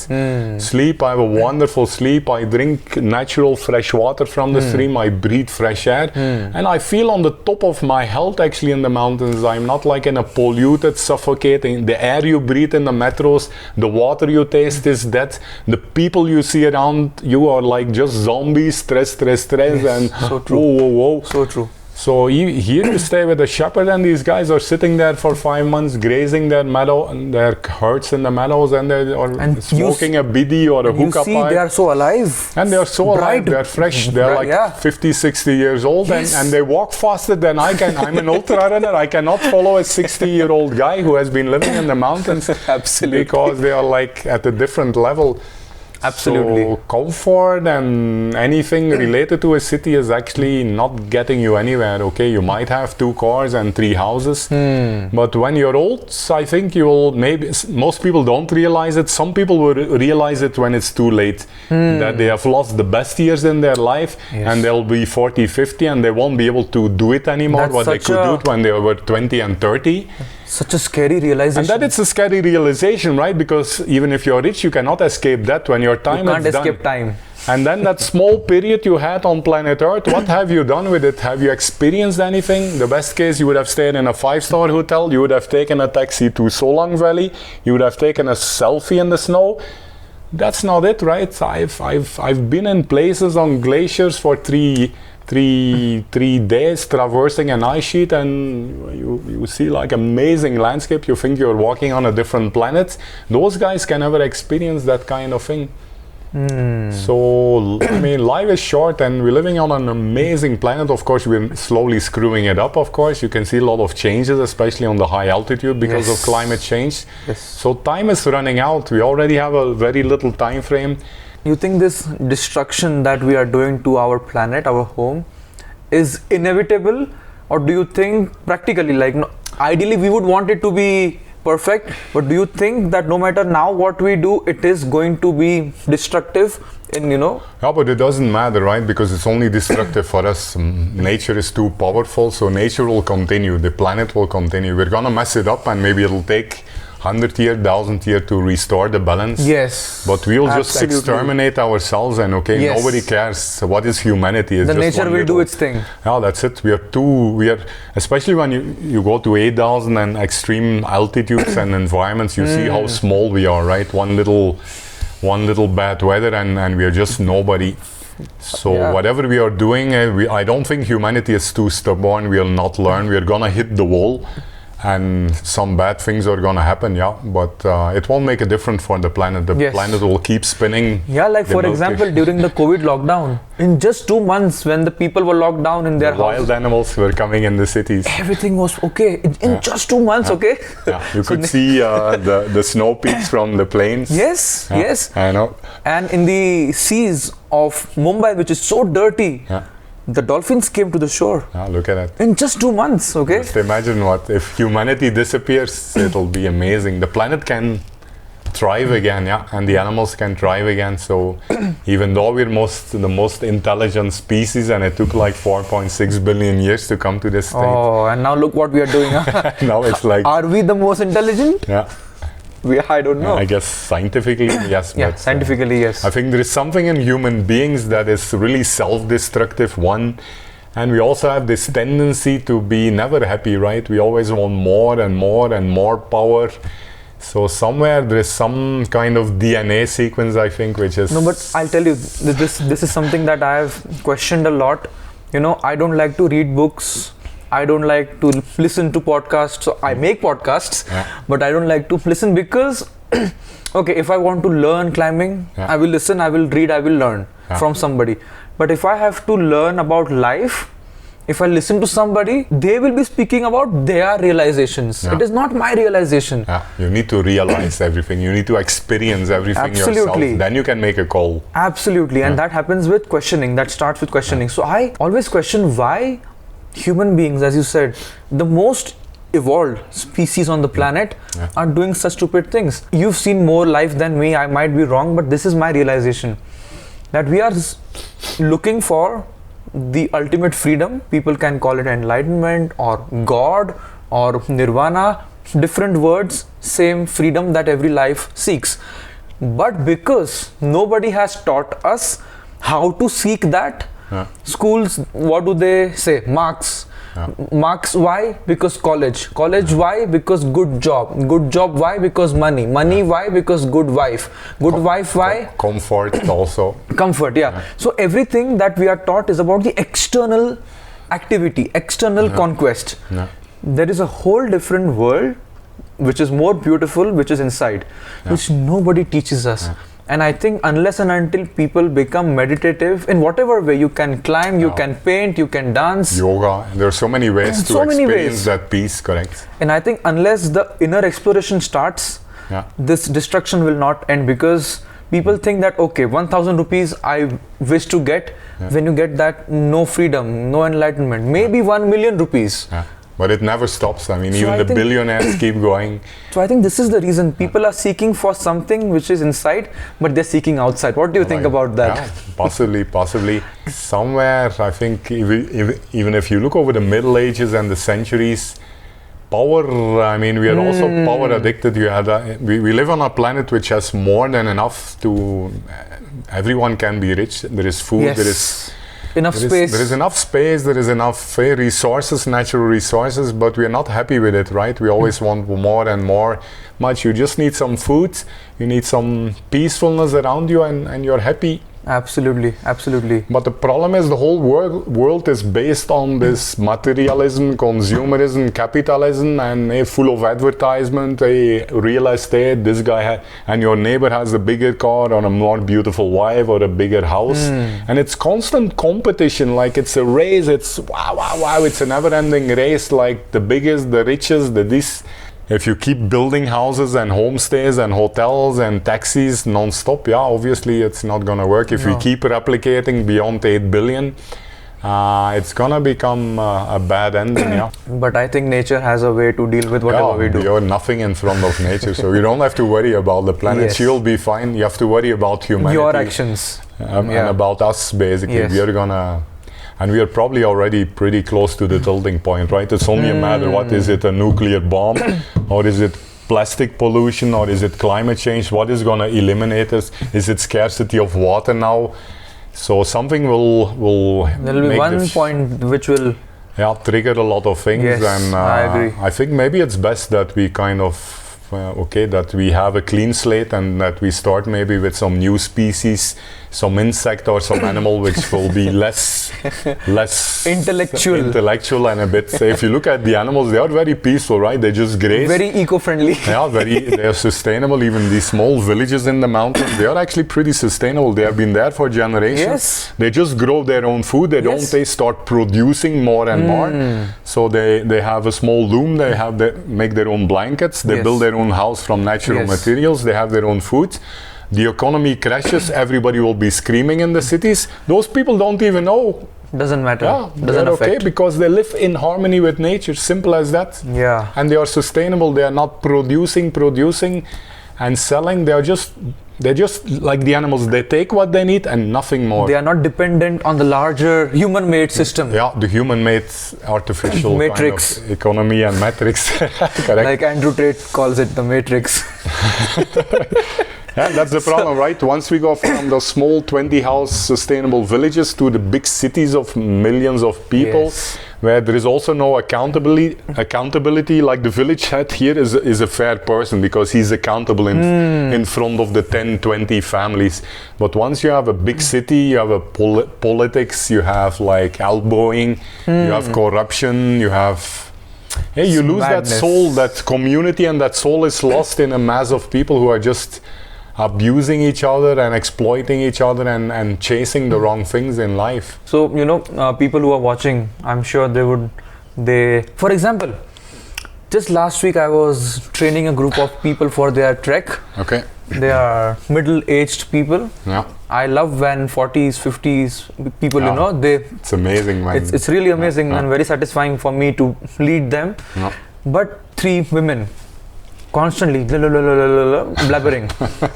sleep. I have a wonderful sleep. I drink natural fresh water from the stream. I breathe fresh air. And I feel on the top of my health actually in the mountains. I'm not like in a polluted, suffocating. The air you breathe in the metros, the water you taste is that. The people you see around you are like just zombies, stress. Yes, And so true. Whoa. So true. So here you stay with a shepherd, and these guys are sitting there for 5 months, grazing their meadow, and their herds in the meadows, and they are smoking a bidi or a hookah pipe. They are so alive. And they are so alive, they're fresh, they're like 50, 60 years old, and they walk faster than I can. I'm an ultra runner, I cannot follow a 60-year-old guy who has been living in the mountains. Absolutely. Because they are like at a different level. Absolutely. So comfort and anything related to a city is actually not getting you anywhere. Okay, you might have 2 cars and 3 houses, but when you're old, I think you will most people don't realize it. Some people will realize it when it's too late, that they have lost the best years in their life, and they'll be 40, 50, and they won't be able to do it anymore. What they could do it when they were 20 and 30. Such a scary realization. And that it's a scary realization, right? Because even if you're rich, you cannot escape that when your time is done. You can't escape time. And then that small period you had on planet Earth, what have you done with it? Have you experienced anything? The best case, you would have stayed in a 5-star hotel, you would have taken a taxi to Solang Valley, you would have taken a selfie in the snow. That's not it, right? I've been in places on glaciers for three days traversing an ice sheet, and you see like amazing landscape. You think you're walking on a different planet. Those guys can never experience that kind of thing. So, I mean, life is short and we're living on an amazing planet. Of course, we're slowly screwing it up, of course. You can see a lot of changes, especially on the high altitude because of climate change. So time is running out. We already have a very little time frame. You think this destruction that we are doing to our planet, our home, is inevitable? Or do you think practically, like, ideally we would want it to be perfect, but do you think that no matter now what we do, it is going to be destructive in, Yeah, but it doesn't matter, right? Because it's only destructive for us. Nature is too powerful, so nature will continue, the planet will continue. We're gonna mess it up and maybe it'll take 100 years, 1,000 years to restore the balance. Yes. But we'll just exterminate ourselves and nobody cares. What is humanity? It's the just nature will do its thing. Yeah, that's it. We are, especially when you go to 8,000 and extreme altitudes and environments, you see how small we are, right? One little bad weather and we are just nobody. So whatever we are doing, I don't think humanity is too stubborn. We'll not learn. We're gonna hit the wall. And some bad things are gonna happen, but it won't make a difference for the planet. The planet will keep spinning. Yeah, like for example, during the COVID lockdown, in just 2 months when the people were locked down in their wild animals were coming in the cities. Everything was okay in just 2 months, okay? Yeah, you could see the snow peaks from the plains. Yes, yes. I know. And in the seas of Mumbai, which is so dirty, the dolphins came to the shore. Look at that. In just 2 months, okay? Just imagine if humanity disappears, it'll be amazing. The planet can thrive again, and the animals can thrive again. So even though we're the most intelligent species and it took like 4.6 billion years to come to this state. Oh, and now look what we are doing. Now it's like... Are we the most intelligent? Yeah. I don't know. I guess scientifically, yes. Yeah, scientifically, yes. I think there is something in human beings that is really self-destructive, one. And we also have this tendency to be never happy, right? We always want more and more and more power. So somewhere there is some kind of DNA sequence, I think, which is... No, but I'll tell you, this is something that I have questioned a lot. I don't like to read books. I don't like to listen to podcasts. So I make podcasts, but I don't like to listen because, okay, if I want to learn climbing, I will listen, I will read, I will learn from somebody. But if I have to learn about life, if I listen to somebody, they will be speaking about their realizations. It is not my realization. You need to realize everything. You need to experience everything yourself. Then you can make a call. Absolutely. And that happens with questioning. That starts with questioning. So I always question why human beings, as you said, the most evolved species on the planet are doing such stupid things. You've seen more life than me. I might be wrong, but this is my realization, that we are looking for the ultimate freedom. People can call it enlightenment or God or nirvana, different words, same freedom that every life seeks. But because nobody has taught us how to seek that, schools, what do they say? Marks. Marks, why? Because college. Why? Because good job. Why? Because money. Why? Because good wife. Wife, why? Comfort also. Comfort, So everything that we are taught is about the external activity, external conquest. There is a whole different world which is more beautiful, which is inside, which nobody teaches us. And I think unless and until people become meditative in whatever way, you can climb, you can paint, you can dance. Yoga, there are so many ways to experience that peace, correct? And I think unless the inner exploration starts, this destruction will not end, because people think that, okay, 1,000 rupees I wish to get, when you get that, no freedom, no enlightenment, maybe 1 million rupees. But it never stops. I mean, even the billionaires keep going. So I think this is the reason people are seeking for something which is inside, but they're seeking outside. What do you think about that? Possibly. Somewhere, I think, even if you look over the Middle Ages and the centuries, power, I mean, we are also power addicted. We live on a planet which has more than enough to... everyone can be rich. There is food, there is... enough space. There is enough space, there is enough resources, natural resources, but we are not happy with it, right? We always want more and more. You just need some food, you need some peacefulness around you, and you're happy. Absolutely, absolutely. But the problem is the whole world is based on this materialism, consumerism, capitalism, and full of advertisement, real estate, this guy and your neighbor has a bigger car or a more beautiful wife or a bigger house. And it's constant competition, like it's a race, it's wow, it's a never-ending race, like the biggest, the richest, the this. If you keep building houses and homestays and hotels and taxis non-stop, yeah, obviously it's not going to work. If we keep replicating beyond 8 billion, it's going to become a bad ending, yeah. But I think nature has a way to deal with whatever we do. You're nothing in front of nature, so you don't have to worry about the planet. She'll be fine. You have to worry about humanity. Your actions. And about us, basically. Yes. We are going to... And we are probably already pretty close to the tilting point, right? It's only a matter, what is it, a nuclear bomb? Or is it plastic pollution? Or is it climate change? What is going to eliminate us? Is it scarcity of water now? So something will there will be one point which will... Yeah, trigger a lot of things. Yes, and I agree. I think maybe it's best that we kind of... that we have a clean slate and that we start maybe with some new species, some insect or some animal which will be less intellectual and a bit. If you look at the animals, they are very peaceful, right? They just graze. Very eco-friendly. Yeah, they are sustainable. Even these small villages in the mountains, they are actually pretty sustainable. They have been there for generations. Yes. They just grow their own food. They start producing more and more. So they have a small loom. They make their own blankets. They build their own house from natural materials. They have their own food. The economy crashes. Everybody will be screaming in the cities. Those people don't even know. Doesn't matter. Yeah, doesn't affect. Okay, because they live in harmony with nature. Simple as that. Yeah. And they are sustainable. They are not producing and selling. They're just like the animals. They take what they need and nothing more. They are not dependent on the larger human-made system. Yeah, the human-made artificial matrix kind of economy and matrix. Correct. Like Andrew Tate calls it, the matrix. Yeah, that's the problem, right? Once we go from the small 20-house sustainable villages to the big cities of millions of people, where there is also no accountability, like the village head here is a fair person because he's accountable in front of the 10, 20 families. But once you have a big city, you have a politics, you have like elbowing, you have corruption, you have... Hey, you lose that soul, that community, and that soul is lost in a mass of people who are just abusing each other and exploiting each other and chasing the wrong things in life. So, people who are watching, I'm sure for example, just last week I was training a group of people for their trek. Okay. They are middle-aged people. Yeah. I love when 40s, 50s people, it's amazing, man. It's really amazing and very satisfying for me to lead them. Yeah. But 3 women constantly blabbering.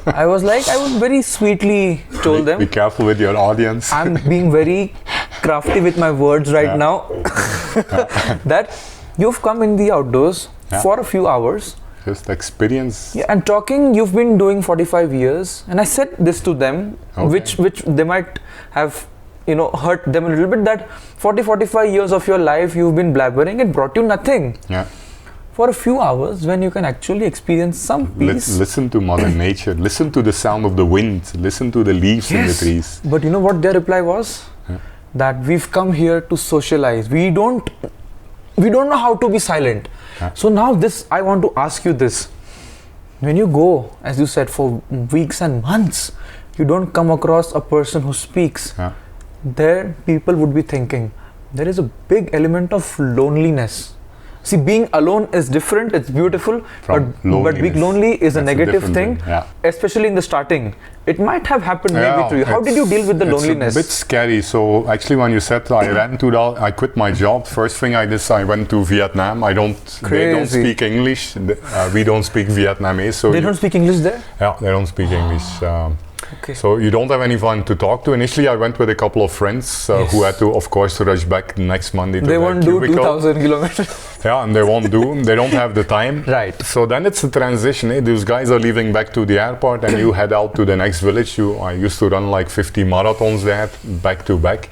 I was very sweetly told them, be careful with your audience. I'm being very crafty with my words right now. That you've come in the outdoors for a few hours. Just experience. Yeah, and talking, you've been doing 45 years. And I said this to them, which they might have hurt them a little bit, that 45 years of your life you've been blabbering, it brought you nothing. Yeah. For a few hours, when you can actually experience some peace. Listen to Mother Nature. Listen to the sound of the wind. Listen to the leaves in the trees. But you know what their reply was? That we've come here to socialize. We don't know how to be silent. So now I want to ask you this. When you go, as you said, for weeks and months, you don't come across a person who speaks. There, people would be thinking, there is a big element of loneliness. See, being alone is different, it's beautiful, but being lonely is a negative thing, especially in the starting. It might have happened maybe to you. How did you deal with the loneliness? It's a bit scary. So actually when you said I quit my job, first thing I did, I went to Vietnam. They don't speak English. We don't speak Vietnamese. So they don't speak English there? Yeah, they don't speak English. So you don't have anyone to talk to. Initially, I went with a couple of friends who had to, of course, rush back the next Monday to They won't do cubicle. 2,000 kilometers. Yeah, and they don't have the time. Right. So then it's a transition. Those guys are leaving back to the airport and you head out to the next village. I used to run like 50 marathons there, back to back.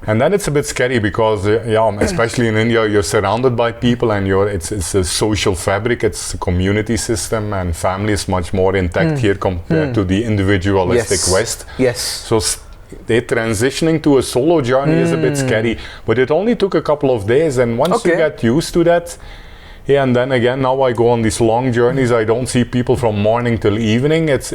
And then it's a bit scary because, especially in India, you're surrounded by people and it's a social fabric, it's a community system, and family is much more intact here compared to the individualistic West. Yes. So they're transitioning to a solo journey is a bit scary, but it only took a couple of days, and once you get used to that, and then again, now I go on these long journeys. I don't see people from morning till evening. It's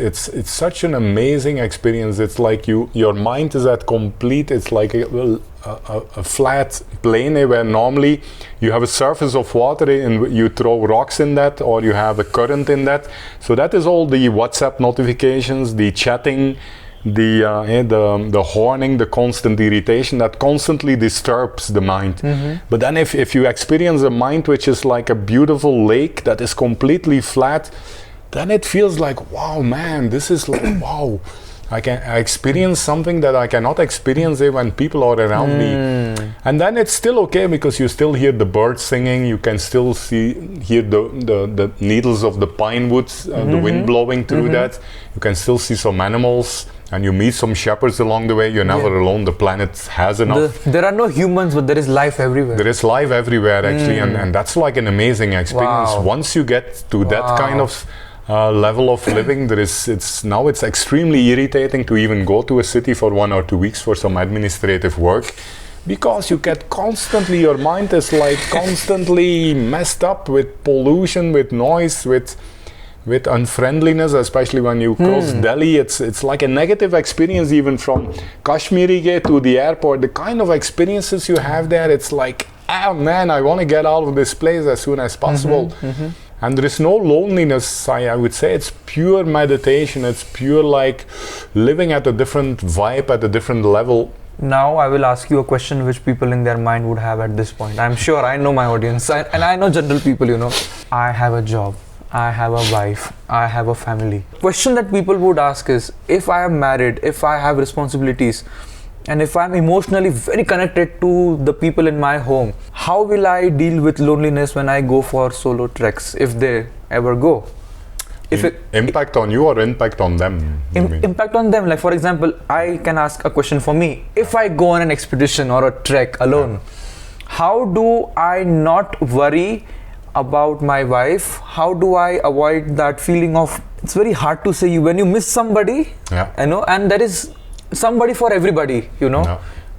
such an amazing experience. It's like your mind is at complete. It's like a flat plane where normally you have a surface of water and you throw rocks in that, or you have a current in that. So that is all the WhatsApp notifications, the chatting, the horning, the constant irritation that constantly disturbs the mind. But then if you experience a mind which is like a beautiful lake that is completely flat, then it feels like, wow, man, this is like, wow, I experience something that I cannot experience when people are around me. And then it's still okay because you still hear the birds singing, you can still hear the needles of the pine woods, the wind blowing through that. You can still see some animals, and you meet some shepherds along the way. You're never alone. The planet has enough. There are no humans, but there is life everywhere. There is life everywhere, actually, and that's like an amazing experience. Wow. Once you get to that kind of level of living, it's extremely irritating to even go to a city for 1 or 2 weeks for some administrative work, because you get constantly, your mind is like constantly messed up with pollution, with noise, with unfriendliness, especially when you cross Delhi. It's like a negative experience even from Kashmiri Gate to the airport. The kind of experiences you have there, it's like, man, I want to get out of this place as soon as possible. And there is no loneliness, I would say. It's pure meditation. It's pure like living at a different vibe, at a different level. Now I will ask you a question which people in their mind would have at this point. I'm sure I know my audience, and I know general people, I have a job, I have a wife, I have a family. Question that people would ask is, if I am married, if I have responsibilities, and if I'm emotionally very connected to the people in my home, how will I deal with loneliness when I go for solo treks, if they ever go? Impact on you or impact on them? Impact on them. Like, for example, I can ask a question for me. If I go on an expedition or a trek alone, how do I not worry about my wife? How do I avoid that feeling of, it's very hard to say, when you miss somebody, and there is somebody for everybody,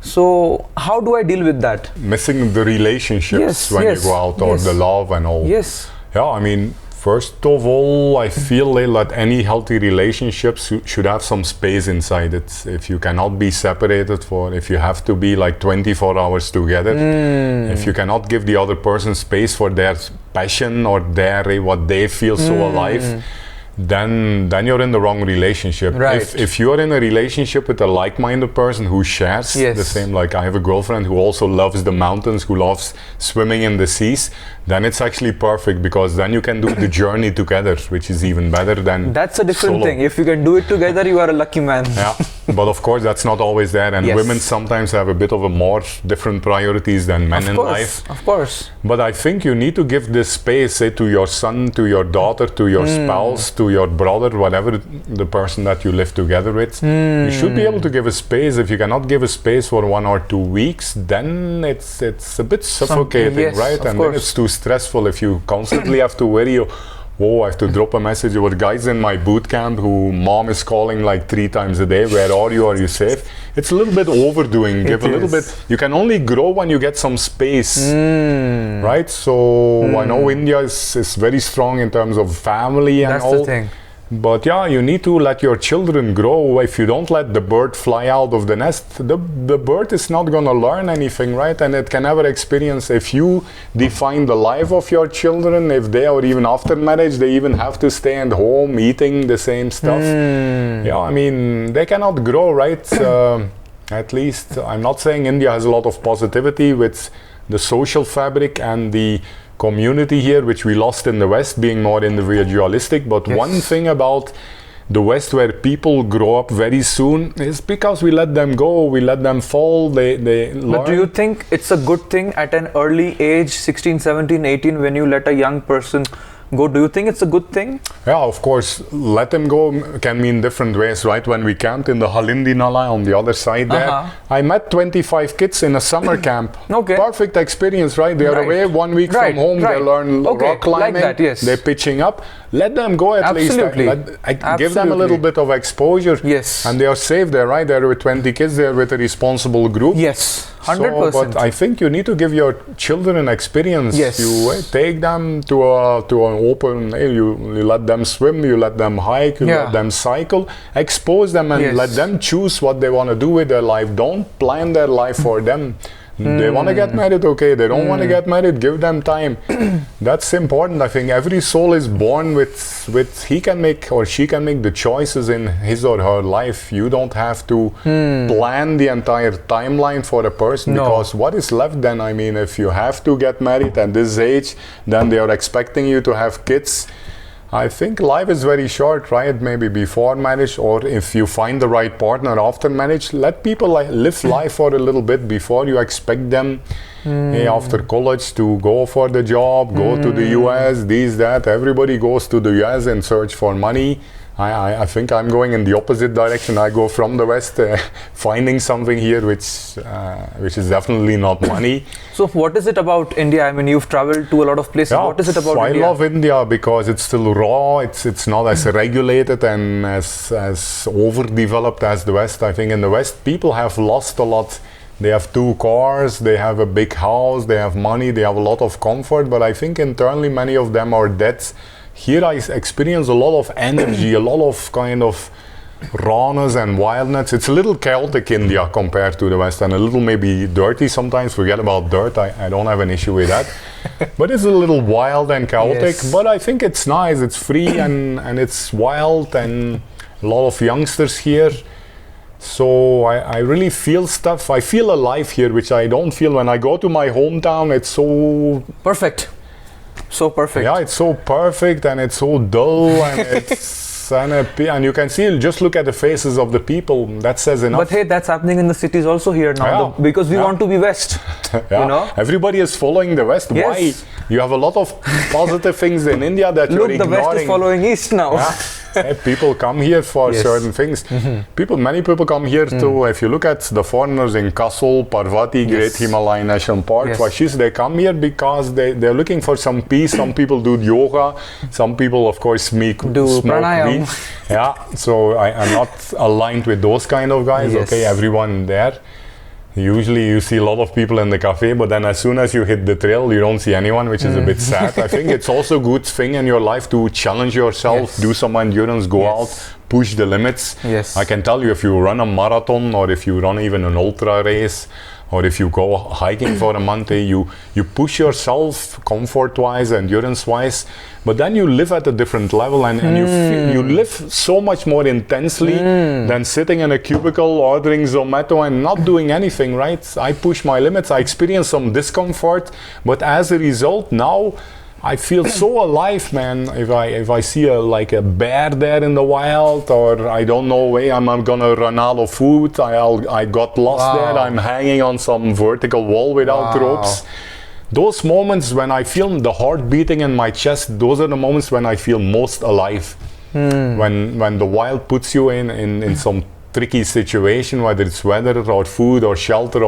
So how do I deal with that? Missing the relationships when you go out, or the love and all. Yes. Yeah, I mean, first of all, I feel that any healthy relationships should have some space inside it. If you cannot be separated if you have to be like 24 hours together, if you cannot give the other person space for their passion or what they feel so alive, then you're in the wrong relationship. Right. If you're in a relationship with a like-minded person who shares the same, like I have a girlfriend who also loves the mountains, who loves swimming in the seas, then it's actually perfect, because then you can do the journey together, which is even better than That's a different solo. thing. If you can do it together, you are a lucky man. Yeah, but of course that's not always there, and women sometimes have a bit of a more different priorities than men in life. Of course. But I think you need to give this space, say, to your son, to your daughter, to your spouse, to your brother, whatever the person that you live together with. You should be able to give a space. If you cannot give a space for 1 or 2 weeks, then it's a bit suffocating, right? And then it's too stressful if you constantly have to worry, I have to drop a message. There were guys in my boot camp who mom is calling like 3 times a day. Where are you? Are you safe? It's a little bit overdoing. Give a little bit. You can only grow when you get some space, right? So I know India is very strong in terms of family and all. That's the thing. But you need to let your children grow. If you don't let the bird fly out of the nest, the bird is not going to learn anything, right? And it can never experience. If you define the life of your children, if they are even after marriage, they even have to stay at home eating the same stuff. I mean, they cannot grow, right? At least, I'm not saying India has a lot of positivity with the social fabric and the community here, which we lost in the West, being more individualistic. But one thing about the West, where people grow up very soon, is because we let them go, we let them fall, they learn. But do you think it's a good thing at an early age, 16, 17, 18, when you let a young person go. Do you think it's a good thing? Yeah, of course. Let them go can mean different ways, right? When we camped in the Halindi Nala on the other side there, I met 25 kids in a summer camp. Okay. Perfect experience, right? They are away 1 week from home. They learn rock climbing. Like that, yes. They're pitching up. Let them go at least. Give them a little bit of exposure. Yes. And they are safe there, right? They're with 20 kids. They're with a responsible group. Yes. 100%. But I think you need to give your children an experience. Yes. You take them to an open. You let them swim. You let them hike. You let them cycle. Expose them and let them choose what they want to do with their life. Don't plan their life for them. They want to get married, okay. They don't want to get married, give them time. That's important. I think every soul is born with he can make or she can make the choices in his or her life. You don't have to plan the entire timeline for a person, because what is left then? I mean, if you have to get married at this age, then they are expecting you to have kids. I think life is very short, right? Maybe before marriage, or if you find the right partner after marriage, let people live life for a little bit before you expect them after college to go for the job, go to the US, that. Everybody goes to the US in search for money. I think I'm going in the opposite direction. I go from the West, finding something here which is definitely not money. So what is it about India? I mean, you've traveled to a lot of places. What is it about India? I love India because it's still raw. It's not as regulated and as overdeveloped as the West. I think in the West, people have lost a lot. They have 2 cars, they have a big house, they have money, they have a lot of comfort. But I think internally, many of them are dead. Here I experience a lot of energy, a lot of kind of rawness and wildness. It's a little chaotic India compared to the West, and a little maybe dirty sometimes. Forget about dirt, I don't have an issue with that. But it's a little wild and chaotic, but I think it's nice, it's free and it's wild, and a lot of youngsters here. So I really feel stuff. I feel alive here, which I don't feel when I go to my hometown. It's so perfect. So perfect. Yeah, it's so perfect and it's so dull and it's and you can see, just look at the faces of the people. That says enough. But hey, that's happening in the cities also here now, because we want to be West. You know, everybody is following the West. Why? You have a lot of positive things in India that you're ignoring. The West is following East now. People come here for certain things. Many people come here to, if you look at the foreigners in Kasol, Parvati, Great Himalayan National Park, they come here because they're looking for some peace. Some people do yoga. Some people, of course, smoke weed. So I'm not aligned with those kind of guys. Okay, everyone there. Usually you see a lot of people in the cafe, but then as soon as you hit the trail, you don't see anyone, which is a bit sad. I think it's also a good thing in your life to challenge yourself, do some endurance, go out, push the limits. I can tell you, if you run a marathon or if you run even an ultra race, or if you go hiking for a month, you push yourself comfort-wise, endurance-wise, but then you live at a different level and you live so much more intensely than sitting in a cubicle ordering Zomato and not doing anything, right? I push my limits, I experience some discomfort, but as a result now, I feel so alive, man. If I see a bear there in the wild, or I don't know where I'm gonna run out of food, I got lost there, I'm hanging on some vertical wall without ropes. Those moments when I feel the heart beating in my chest, those are the moments when I feel most alive. When the wild puts you in some tricky situation, whether it's weather or food or shelter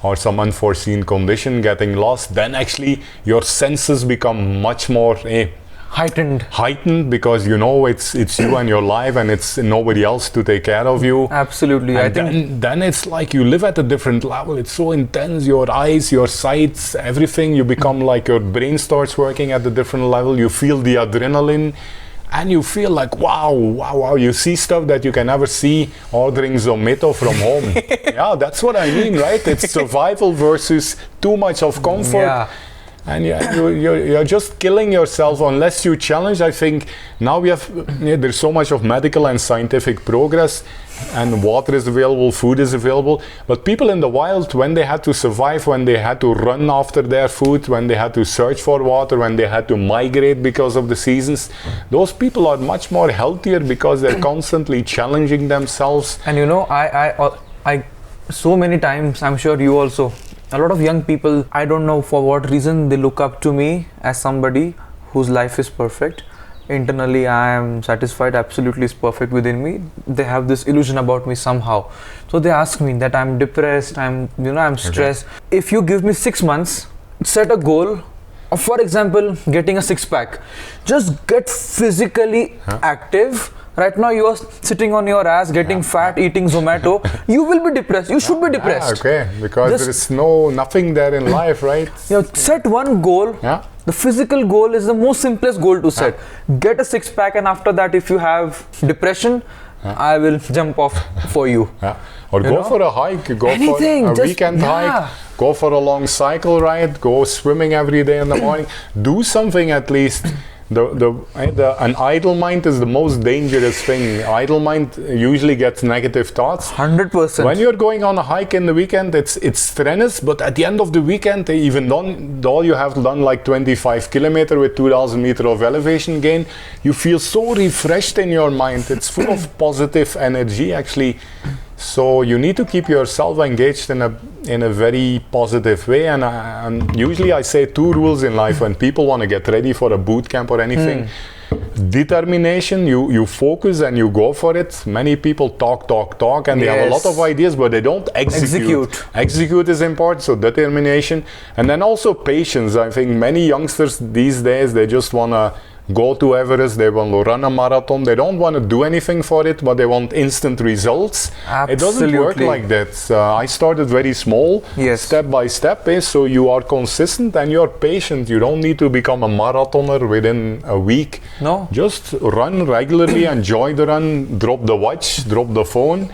or some unforeseen condition, getting lost, then actually your senses become much more heightened, because you know it's you and your life, and it's nobody else to take care of you. Absolutely. And then it's like you live at a different level. It's so intense, your eyes, your sights, everything. You become like, your brain starts working at a different level. You feel the adrenaline. And you feel like, wow, you see stuff that you can never see ordering Zomato from home. That's what I mean, right? It's survival versus too much of comfort. And you're just killing yourself unless you challenge. I think now there's so much of medical and scientific progress, and water is available, food is available. But people in the wild, when they had to survive, when they had to run after their food, when they had to search for water, when they had to migrate because of the seasons, those people are much more healthier because they're constantly challenging themselves. And you know, I so many times, I'm sure you also, a lot of young people, I don't know for what reason, they look up to me as somebody whose life is perfect. Internally I am satisfied, absolutely is perfect within me. They have this illusion about me somehow. So they ask me that I'm depressed, I'm stressed. Okay. If you give me 6 months, set a goal of, for example, getting a six-pack. Just get physically active. Right now you are sitting on your ass, getting fat, eating Zomato. You will be depressed. You should be depressed. Okay, because there is nothing there in life, right? Set one goal. The physical goal is the most simplest goal to set. Get a six-pack, and after that, if you have depression, I will jump off for you. Or go for a hike, go anything, for a weekend hike, go for a long cycle ride, go swimming every day in the morning. Do something at least. An idle mind is the most dangerous thing. Idle mind usually gets negative thoughts. 100%. When you're going on a hike in the weekend, it's strenuous, but at the end of the weekend, even though you have done like 25 kilometers with 2,000 meters of elevation gain, you feel so refreshed in your mind. It's full of positive energy, actually. So you need to keep yourself engaged in a very positive way, and usually I say 2 rules in life when people want to get ready for a boot camp or anything. Determination, you focus and you go for it. Many people talk and they have a lot of ideas, but they don't execute. Execute is important, so determination. And then also patience. I think many youngsters these days, they just want to go to Everest, they want to run a marathon, they don't want to do anything for it, but they want instant results. Absolutely. It doesn't work like that. I started very small, step by step, so you are consistent and you're patient. You don't need to become a marathoner within a week. No. Just run regularly, enjoy the run, drop the watch, drop the phone.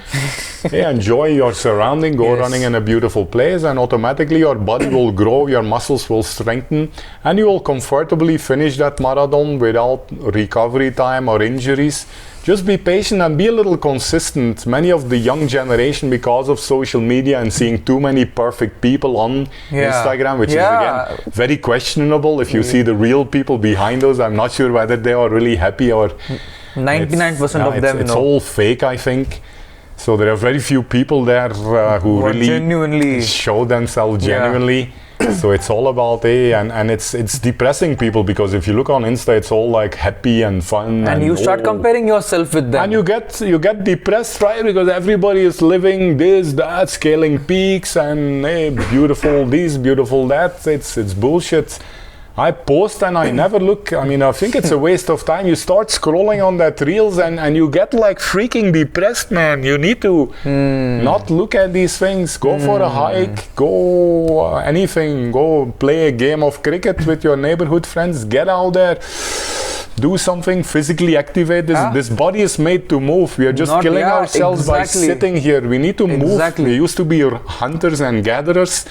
Enjoy your surrounding, go running in a beautiful place, and automatically your body will grow, your muscles will strengthen, and you will comfortably finish that marathon without recovery time or injuries. Just be patient and be a little consistent. Many of the young generation, because of social media and seeing too many perfect people on Instagram, which is again very questionable. If you see the real people behind those, I'm not sure whether they are really happy or 99% of them. It's all fake, I think. So there are very few people there who really genuinely show themselves genuinely. So it's all about and it's depressing people, because if you look on Insta, it's all like happy and fun. And you start comparing yourself with them. And you get depressed, right? Because everybody is living this, that, scaling peaks, and beautiful this, beautiful that. It's bullshit. I post and I never look. I mean, I think it's a waste of time. You start scrolling on that reels and you get like freaking depressed, man. You need to not look at these things. Go for a hike, go anything, go play a game of cricket with your neighborhood friends. Get out there. Do something, physically activate this. This body is made to move. We are just killing ourselves by sitting here. We need to move. We used to be hunters and gatherers.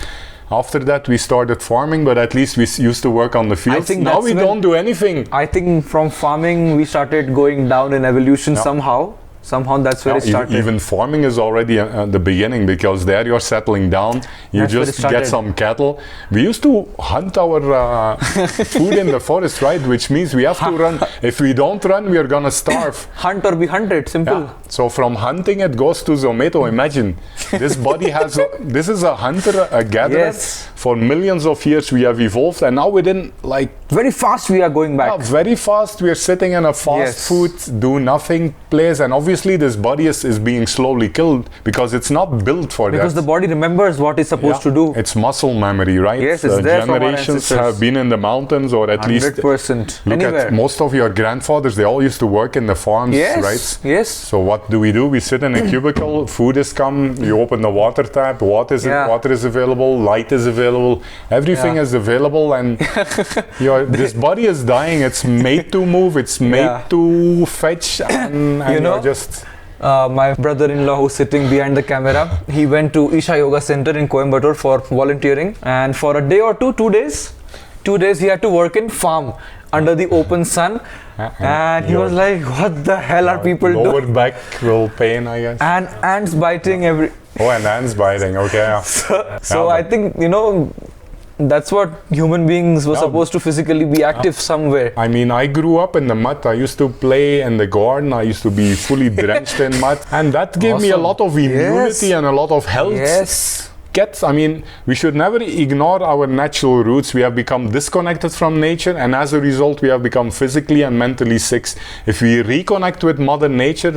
After that, we started farming, but at least we used to work on the fields. Now we don't do anything. I think from farming, we started going down in evolution somehow. Somehow that's where it started. Even farming is already the beginning, because there you're settling down. You just get some cattle. We used to hunt our food in the forest, right? Which means we have to run. If we don't run, we are gonna starve. Hunt or be hunted, simple. So from hunting, it goes to Zomato. Imagine, this body has, this is a hunter, a gatherer. For millions of years we have evolved, and now within like... Very fast we are going back. Very fast, we are sitting in a fast food, do nothing place, and obviously this body is being slowly killed, because it's not built for that. Because the body remembers what it's supposed to do. It's muscle memory, right? Yes, it's there generations have been in the mountains, or at 100%. least... 100%. Look at most of your grandfathers, they all used to work in the farms, right? Yes. So what do? We sit in a cubicle, food is come, you open the water tap, water is available, light is available, everything is available, and this body is dying. It's made to move, it's made to fetch, and you're just... my brother-in-law, who's sitting behind the camera, he went to Isha Yoga Center in Coimbatore for volunteering, and for a day or 2 days he had to work in farm under the open sun, and he was like, what the hell are people doing? Lower back will pain, I guess. And ants biting every... Oh, and ants biting, okay. So I think, that's what human beings were supposed to physically be active somewhere. I mean, I grew up in the mud. I used to play in the garden. I used to be fully drenched in mud. And that gave me a lot of immunity and a lot of health. we should never ignore our natural roots. We have become disconnected from nature, and as a result, we have become physically and mentally sick. If we reconnect with Mother Nature,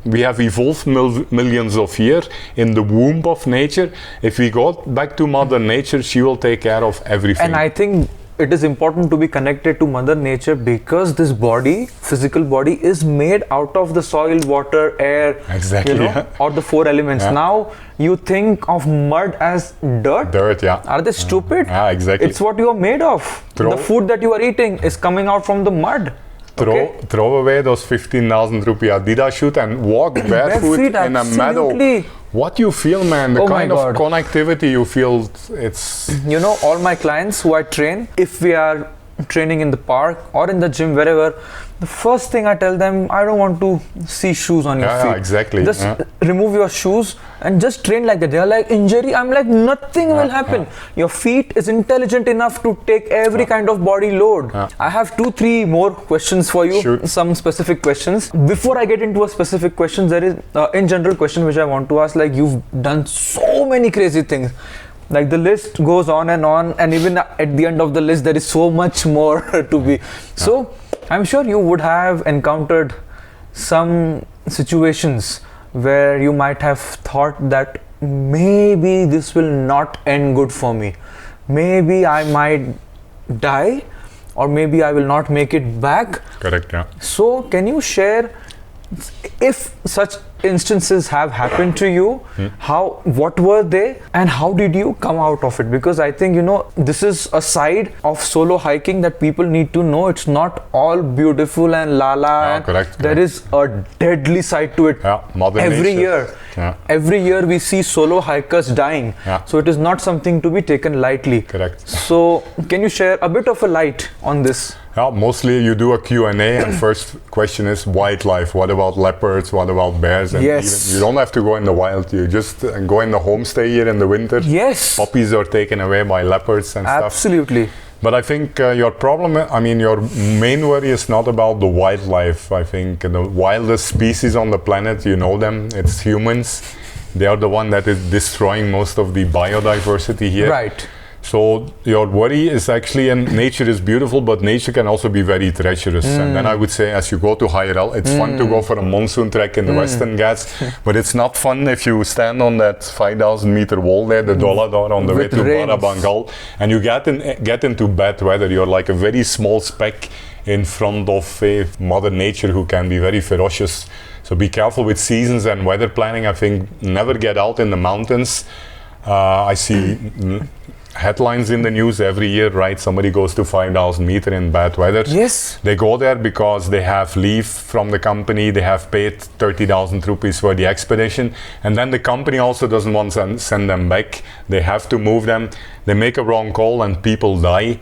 we have evolved millions of years in the womb of nature. If we go back to Mother Nature, she will take care of everything. And I think it is important to be connected to Mother Nature because this body, physical body, is made out of the soil, water, air, exactly, or the 4 elements. Yeah. Now you think of mud as dirt. Dirt, yeah. Are they stupid? Yeah, exactly. It's what you are made of. The food that you are eating is coming out from the mud. Throw away those 15,000 rupee Adidas shoes and walk barefoot in a meadow. What you feel, man, the kind of connectivity you feel, it's... all my clients who I train, if we are training in the park or in the gym, wherever, the first thing I tell them, I don't want to see shoes on your feet. Yeah, exactly. Just remove your shoes and just train like that. They're like, injury? I'm like, nothing will happen. Your feet is intelligent enough to take every kind of body load. I have 2-3 more questions for you. Shoot. Some specific questions. Before I get into a specific question, there is in general question which I want to ask. Like, you've done so many crazy things. Like, the list goes on, and even at the end of the list there is so much more to be. So I'm sure you would have encountered some situations where you might have thought that maybe this will not end good for me. Maybe I might die, or maybe I will not make it back. Correct, yeah. So can you share, if such instances have happened to you, what were they and how did you come out of it? Because I think this is a side of solo hiking that people need to know. It's not all beautiful and correct. There is a deadly side to it. Every year we see solo hikers dying, so it is not something to be taken lightly. Correct. So can you share a bit of a light on this? Mostly you do a Q&A and first question is wildlife. What about leopards? What about bears? And yes. You don't have to go in the wild. You just go in the homestay here in the winter. Yes. Puppies are taken away by leopards and stuff. Absolutely. But I think your problem, your main worry is not about the wildlife. I think the wildest species on the planet, you know them, it's humans. They are the one that is destroying most of the biodiversity here. Right. So your worry is actually, and nature is beautiful, but nature can also be very treacherous. And then I would say, as you go to higher it's fun to go for a monsoon trek in the Western Ghats, but it's not fun if you stand on that 5,000 meter wall there, the Dolador, on the way to Bara Bengal, and you get into bad weather. You're like a very small speck in front of Mother Nature, who can be very ferocious. So be careful with seasons and weather planning. I think never get out in the mountains. I see headlines in the news every year, right? Somebody goes to 5,000 meter in bad weather. Yes. They go there because they have leave from the company. They have paid 30,000 rupees for the expedition. And then the company also doesn't want to send them back. They have to move them. They make a wrong call and people die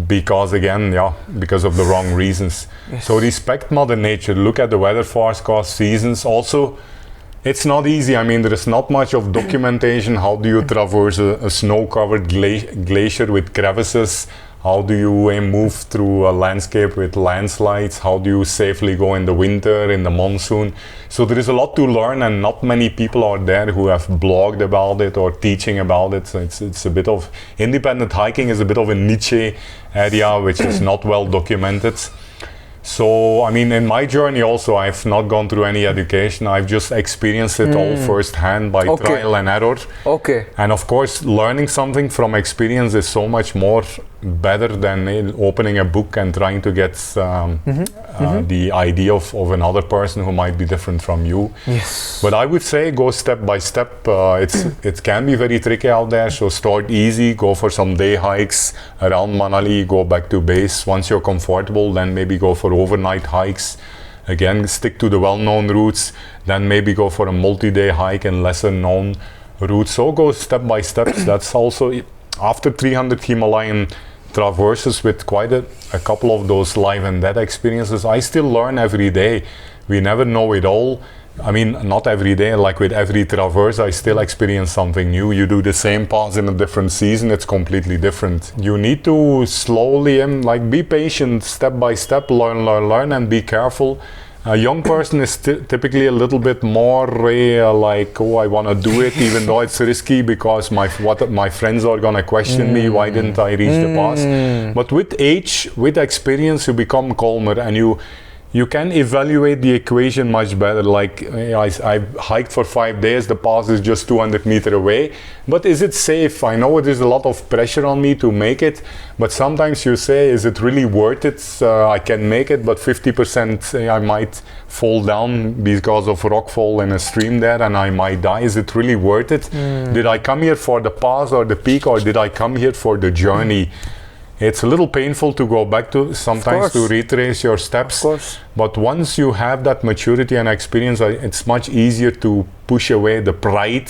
because of the wrong reasons. Yes. So respect Mother Nature. Look at the weather forecast, seasons. Also, it's not easy. There is not much of documentation. How do you traverse a snow-covered glacier with crevices? How do you move through a landscape with landslides? How do you safely go in the winter, in the monsoon? So there is a lot to learn, and not many people are there who have blogged about it or teaching about it. So it's a bit of, independent hiking is a bit of a niche area which is not well documented. So, in my journey also, I've not gone through any education. I've just experienced it all firsthand by trial and error. Okay. And of course, learning something from experience is so much more better than opening a book and trying to get the idea of another person who might be different from you. Yes. But I would say go step by step. It can be very tricky out there, so start easy, go for some day hikes around Manali, go back to base. Once you're comfortable, then maybe go for overnight hikes. Again, stick to the well-known routes, then maybe go for a multi-day hike in lesser known routes. So go step by step. That's also, after 300 Himalayan traverses with quite a couple of those live and death experiences, I still learn every day. We never know it all. Not every day, like with every traverse, I still experience something new. You do the same pass in a different season, it's completely different. You need to slowly be patient, step by step, learn, and be careful. A young person is typically a little bit more like, oh, I want to do it, even though it's risky because my friends are gonna question me. Why didn't I reach the pass? But with age, with experience, you become calmer and you can evaluate the equation much better. Like I hiked for 5 days, the pass is just 200 meters away. But is it safe? I know there's a lot of pressure on me to make it, but sometimes you say, is it really worth it? I can make it, but 50% I might fall down because of rock fall in a stream there and I might die. Is it really worth it? Did I come here for the pass or the peak, or did I come here for the journey? It's a little painful to go back to sometimes to retrace your steps, but once you have that maturity and experience, it's much easier to push away the pride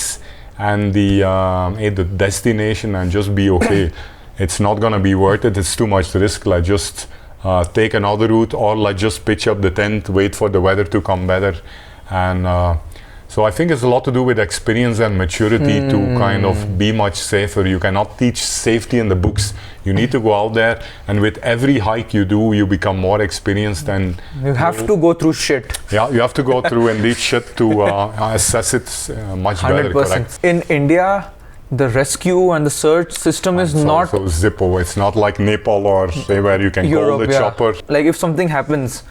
and the destination and just be okay. It's not gonna be worth it, it's too much risk. Let's just take another route, or let's just pitch up the tent, wait for the weather to come better. And so I think it's a lot to do with experience and maturity to kind of be much safer. You cannot teach safety in the books. You need to go out there, and with every hike you do, you become more experienced. And you have to go through shit. Yeah, you have to go through indeed shit to assess it much 100%. Better. Correct? In India, the rescue and the search system is not so Zippo. It's not like Nepal or say where you can call the chopper. Like if something happens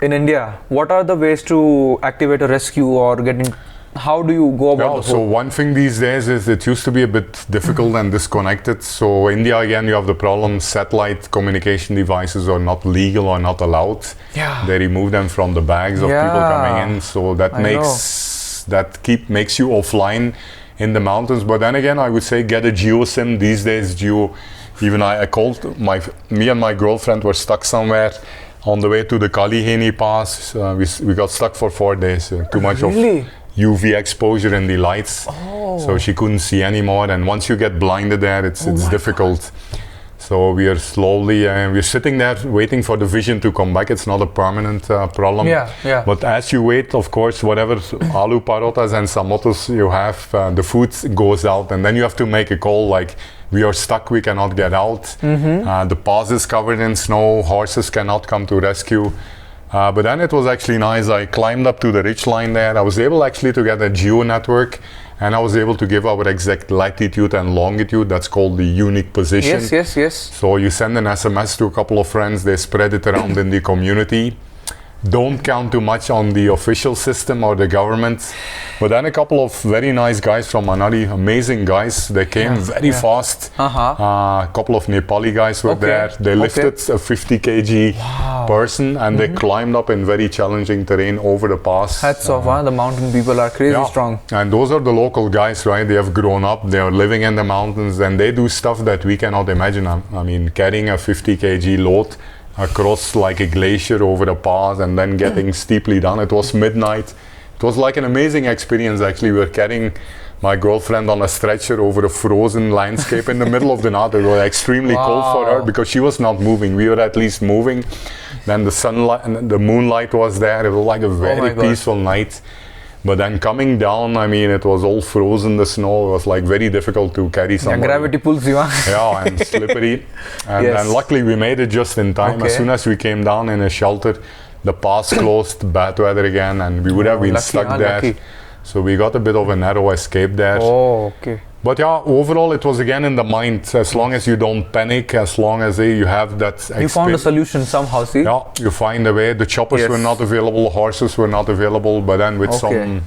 in India, what are the ways to activate a rescue or get in? How do you go about So one thing these days is it used to be a bit difficult and disconnected. So India, again, you have the problem, satellite communication devices are not legal or not allowed. Yeah. They remove them from the bags of people coming in. So that makes you offline in the mountains. But then again, I would say get a GeoSim these days. Even I called me and my girlfriend were stuck somewhere on the way to the Kaliheni Pass. We got stuck for 4 days. Too much of UV exposure in the lights, so she couldn't see anymore. And once you get blinded there, it's difficult. So we are slowly, we're sitting there waiting for the vision to come back. It's not a permanent problem. But as you wait, of course, whatever aloo parotas and samotos you have, the food goes out, and then you have to make a call like, we are stuck, we cannot get out. The pass is covered in snow, horses cannot come to rescue. But then it was actually nice. I climbed up to the ridge line there. I was able actually to get a geo network, and I was able to give our exact latitude and longitude. That's called the unique position. Yes. So you send an SMS to a couple of friends, they spread it around in the community. Don't count too much on the official system or the government. But then a couple of very nice guys from Manali, amazing guys, they came very fast. A couple of Nepali guys were there. They lifted a 50 kg person, and they climbed up in very challenging terrain over the pass. Hats off, the mountain people are crazy strong. And those are the local guys, right? They have grown up, they are living in the mountains, and they do stuff that we cannot imagine. I mean, carrying a 50 kg load across like a glacier over a pass and then getting steeply down. It was midnight. It was like an amazing experience actually. We were carrying my girlfriend on a stretcher over a frozen landscape in the middle of the night. It was extremely cold for her because she was not moving. We were at least moving. Then the sunlight and the moonlight was there. It was like a very peaceful night. But then coming down, I mean, it was all frozen, the snow. It was like very difficult to carry somebody. Gravity pulls you on. And slippery. And luckily we made it just in time. As soon as we came down in a shelter, the pass closed, bad weather again, and we would have been stuck there. So we got a bit of a narrow escape there. But overall it was again in the mind. As long as you don't panic, as long as you have that you found a solution somehow, see? Yeah, you find a way. The choppers were not available, horses were not available, but then with some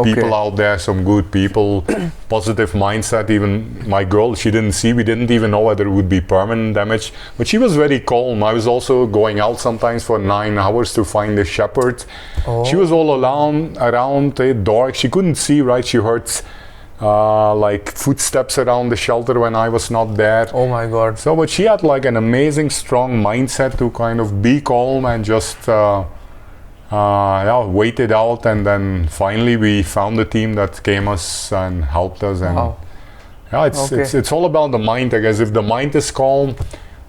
people out there, some good people, positive mindset. Even my girl, we didn't even know whether it would be permanent damage, but she was very calm. I was also going out sometimes for 9 hours to find a shepherd. She was all alone around dark. She couldn't see, right? She heard like footsteps around the shelter when I was not there. Oh my God. So, but she had like an amazing strong mindset to kind of be calm and just wait it out, and then finally we found a team that came us and helped us. And it's all about the mind, I guess. If the mind is calm,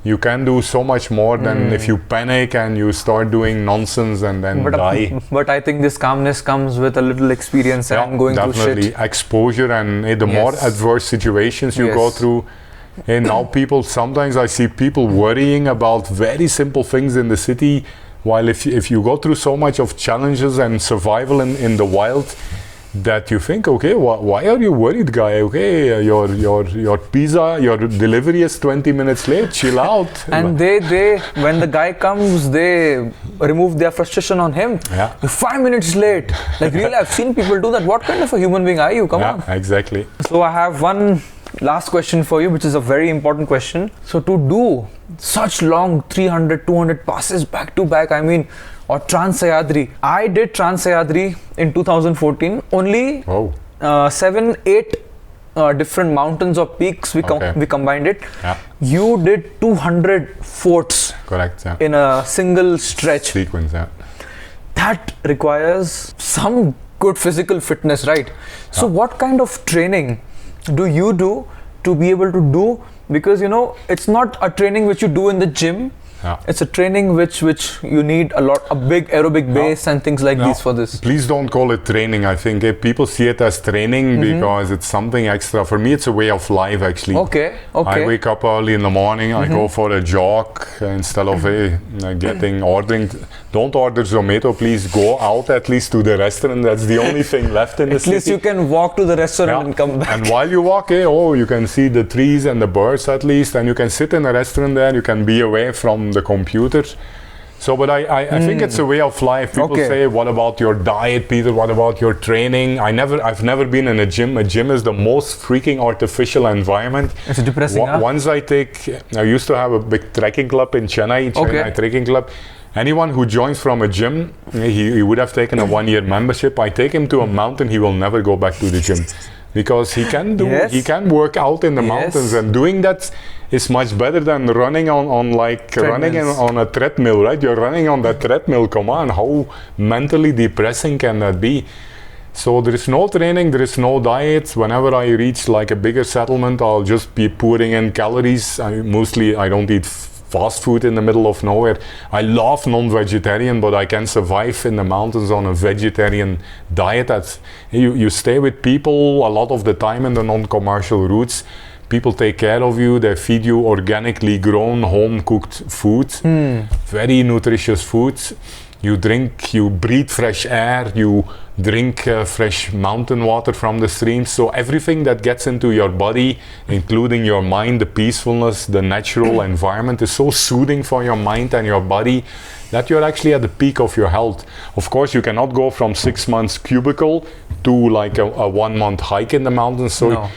you can do so much more than if you panic and you start doing nonsense and then die. But I think this calmness comes with a little experience and going through shit. Definitely, exposure, and the more adverse situations you go through. And now sometimes I see people worrying about very simple things in the city, While if you go through so much of challenges and survival in the wild, that you think, okay, why are you worried, guy? Okay, your pizza, your delivery is 20 minutes late. Chill out. And they when the guy comes, they remove their frustration on him. Yeah. You're 5 minutes late. Like really, I've seen people do that. What kind of a human being are you? Come on. Exactly. So I have one last question for you, which is a very important question. So to do such long 300, 200 passes back to back, I mean, or Sahyadri. I did Sahyadri in 2014. Only 7, 8 different mountains or peaks. We combined it. Yeah. You did 200 forts. Correct. Yeah. In a single stretch. Sequence. Yeah. That requires some good physical fitness, right? So what kind of training do you do to be able to do? Because it's not a training which you do in the gym. Yeah. It's a training which you need a big aerobic base and things like these for this. Please don't call it training. I think people see it as training because it's something extra. For me, it's a way of life actually. Okay. I wake up early in the morning. I go for a jog instead of ordering. Don't order Zomato. Please go out at least to the restaurant. That's the only thing left in the city. At least you can walk to the restaurant and come back. And while you walk, you can see the trees and the birds at least, and you can sit in a restaurant there. You can be away from the computer. So, but I think it's a way of life. People say, what about your diet, Peter? What about your training? I've never been in a gym. A gym is the most freaking artificial environment. It's depressing. Once I used to have a big trekking club in Chennai Trekking Club. Anyone who joins from a gym, he would have taken a 1-year membership. I take him to a mountain, he will never go back to the gym. Because he can work out in the mountains, and doing that is much better than running on a treadmill, right? You're running on that treadmill, come on, how mentally depressing can that be? So there is no training, there is no diet. Whenever I reach like a bigger settlement, I'll just be pouring in calories. I don't eat fast food in the middle of nowhere. I love non-vegetarian, but I can survive in the mountains on a vegetarian diet. You stay with people a lot of the time in the non-commercial routes. People take care of you, they feed you organically grown, home-cooked food, very nutritious food. You breathe fresh air, you drink fresh mountain water from the streams. So everything that gets into your body, including your mind, the peacefulness, the natural environment, is so soothing for your mind and your body that you're actually at the peak of your health. Of course, you cannot go from 6 months cubicle to like a 1 month hike in the mountains. So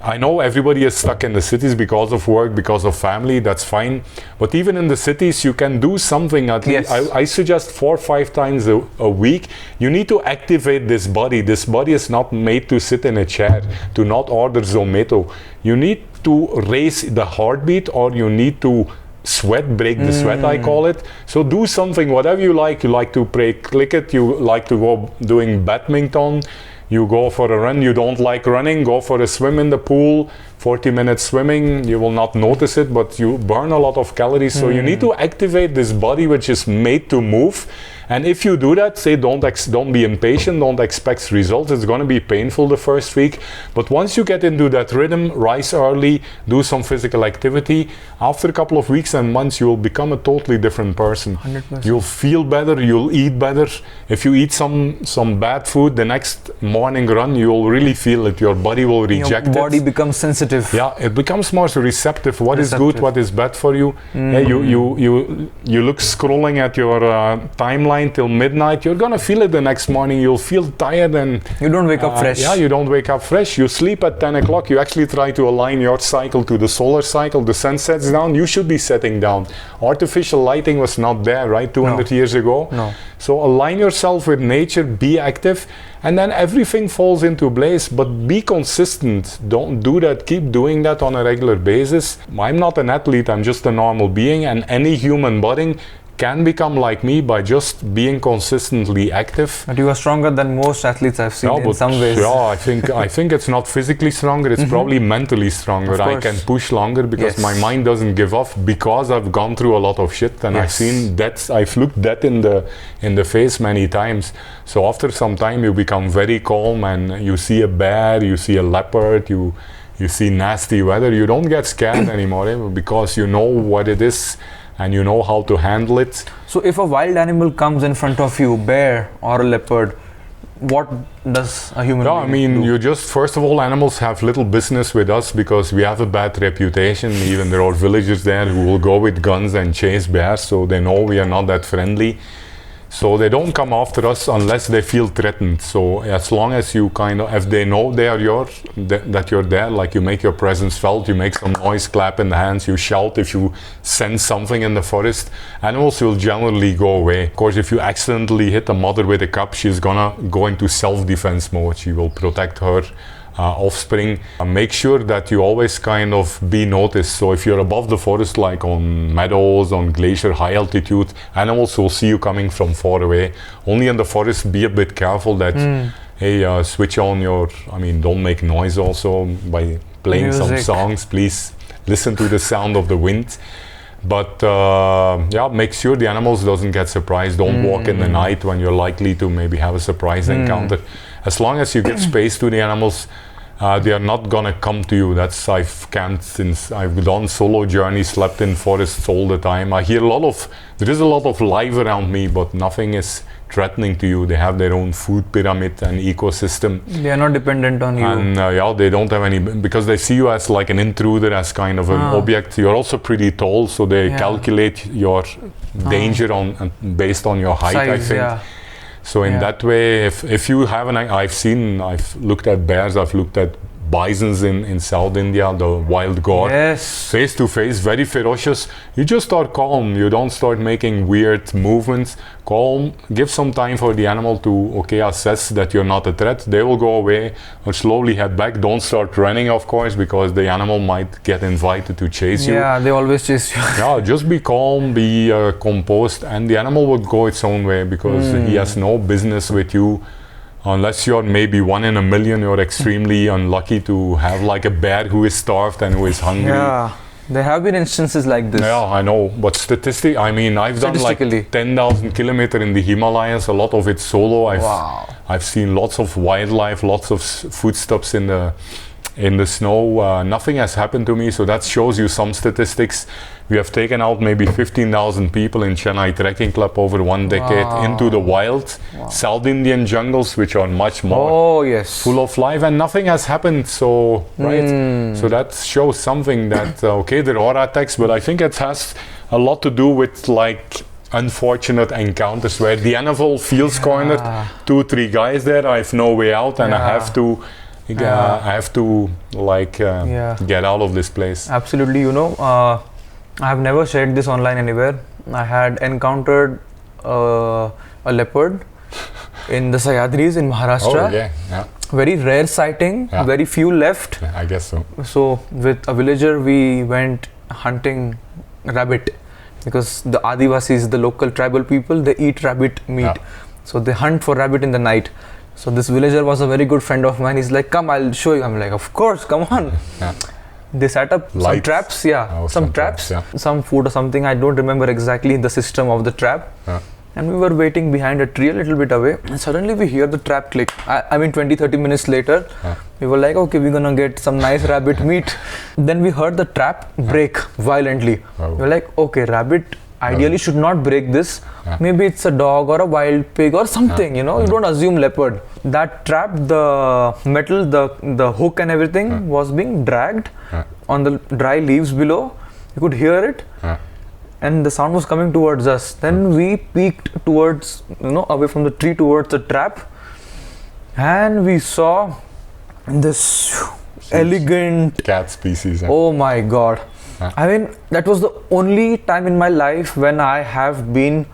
I know everybody is stuck in the cities because of work, because of family, that's fine. But even in the cities, you can do something at least. I suggest 4 or 5 times a week. You need to activate this body. This body is not made to sit in a chair, to not order Zomato. You need to raise the heartbeat, or you need to break the sweat, I call it. So do something, whatever you like. You like to play cricket, you like to go doing badminton. You go for a run, you don't like running, go for a swim in the pool, 40 minutes swimming, you will not notice it, but you burn a lot of calories. So you need to activate this body which is made to move. And if you do that, say don't be impatient, don't expect results. It's going to be painful the first week. But once you get into that rhythm, rise early, do some physical activity, after a couple of weeks and months, you will become a totally different person. 100%. You'll feel better, you'll eat better. If you eat some bad food, the next morning run, you'll really feel it. Your body will reject it. Your body becomes sensitive. Yeah, it becomes more receptive. What is good, what is bad for you. You look scrolling at your timeline till midnight, you're gonna feel it the next morning. You'll feel tired and you don't wake up fresh. Yeah, you don't wake up fresh. You sleep at 10 o'clock. You actually try to align your cycle to the solar cycle. The sun sets down, you should be setting down. Artificial lighting was not there, right, 200 years ago. No. So align yourself with nature, be active, and then everything falls into place. But be consistent. Don't do that. Keep doing that on a regular basis. I'm not an athlete, I'm just a normal being, and any human body can become like me by just being consistently active. But you are stronger than most athletes I've seen in some ways. Yeah, I think it's not physically stronger, it's probably mentally stronger. I can push longer because my mind doesn't give up, because I've gone through a lot of shit and I've seen death. I've looked death in the face many times. So after some time you become very calm, and you see a bear, you see a leopard, you see nasty weather, you don't get scared anymore, because you know what it is. and you know how to handle it. So if a wild animal comes in front of you, bear or a leopard, what does a human I mean, do? you just, first of all, animals have little business with us because we have a bad reputation. Even there are villagers there who will go with guns and chase bears, so they know we are not that friendly. So they don't come after us unless they feel threatened. So as long as you if they know they are that you're there, like you make your presence felt, you make some noise, clap in the hands, you shout if you sense something in the forest, animals will generally go away. Of course, if you accidentally hit a mother with a cub, she's gonna go into self-defense mode. She will protect her offspring. Make sure that you always be noticed. So if you're above the forest, like on meadows, on glacier, high altitude, animals will see you coming from far away. Only in the forest, be a bit careful that switch on don't make noise also by playing some songs. Please listen to the sound of the wind. But make sure the animals doesn't get surprised. Don't walk in the night when you're likely to maybe have a surprise encounter. As long as you give space to the animals, they are not gonna come to you. I've camped since I've done solo journeys, slept in forests all the time. I hear there is a lot of life around me, but nothing is threatening to you. They have their own food pyramid and ecosystem. They are not dependent on you. And they don't have any, because they see you as like an intruder, as kind of an object. You're also pretty tall, so they calculate your danger based on your height, size, I think. Yeah. So in that way, if you have I've looked at bears, I've looked at bisons in South India, the wild goat, face to face, very ferocious. You just start calm. You don't start making weird movements. Calm. Give some time for the animal to assess that you're not a threat. They will go away or slowly head back. Don't start running, of course, because the animal might get invited to chase you. Yeah, they always chase you. Just be calm, be composed, and the animal will go its own way because he has no business with you. Unless you're maybe 1 in a million, you're extremely unlucky to have like a bear who is starved and who is hungry. Yeah, there have been instances like this. Yeah, I know. But I've done like 10,000 kilometers in the Himalayas, a lot of it solo. I've seen lots of wildlife, lots of footsteps in the snow. Nothing has happened to me, so that shows you some statistics. We have taken out maybe 15,000 people in Chennai Trekking Club over 1 decade into the wild South Indian jungles, which are much more full of life, and nothing has happened. So so that shows something that there are attacks, but I think it has a lot to do with like unfortunate encounters where the animal feels cornered. 2-3 guys there, I have no way out, and I have to get out of this place. Absolutely. I have never shared this online anywhere. I had encountered a leopard in the Sahyadris in Maharashtra. Very rare sighting, very few left. I guess so. So with a villager, we went hunting rabbit because the Adivasis, the local tribal people, they eat rabbit meat. So they hunt for rabbit in the night. So this villager was a very good friend of mine. He's like, come, I'll show you. I'm like, of course, come on. They set up some traps, some traps, some food or something. I don't remember exactly the system of the trap. And we were waiting behind a tree a little bit away. And suddenly we hear the trap click. 20-30 minutes later, we were like, okay, we're gonna get some nice rabbit meat. Then we heard the trap break violently. We were like, okay, rabbit ideally should not break this. Maybe it's a dog or a wild pig or something, you don't assume leopard. That trap, the metal, the hook and everything was being dragged on the dry leaves below. You could hear it and the sound was coming towards us. Then we peeked towards, away from the tree towards the trap, and we saw this elegant cat species. Oh my God. That was the only time in my life when I have been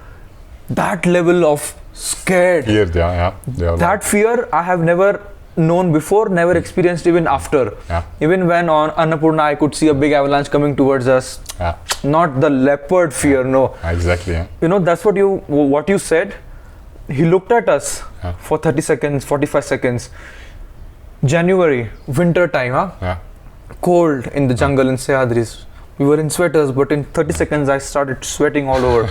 that level of scared. That fear I have never known before, never experienced even after. Even when on Annapurna I could see a big avalanche coming towards us. Not the leopard fear, no. Exactly. That's what you said. He looked at us for 30 seconds, 45 seconds. January, winter time, cold in the jungle in Sahyadris. We were in sweaters, but in 30 seconds I started sweating all over.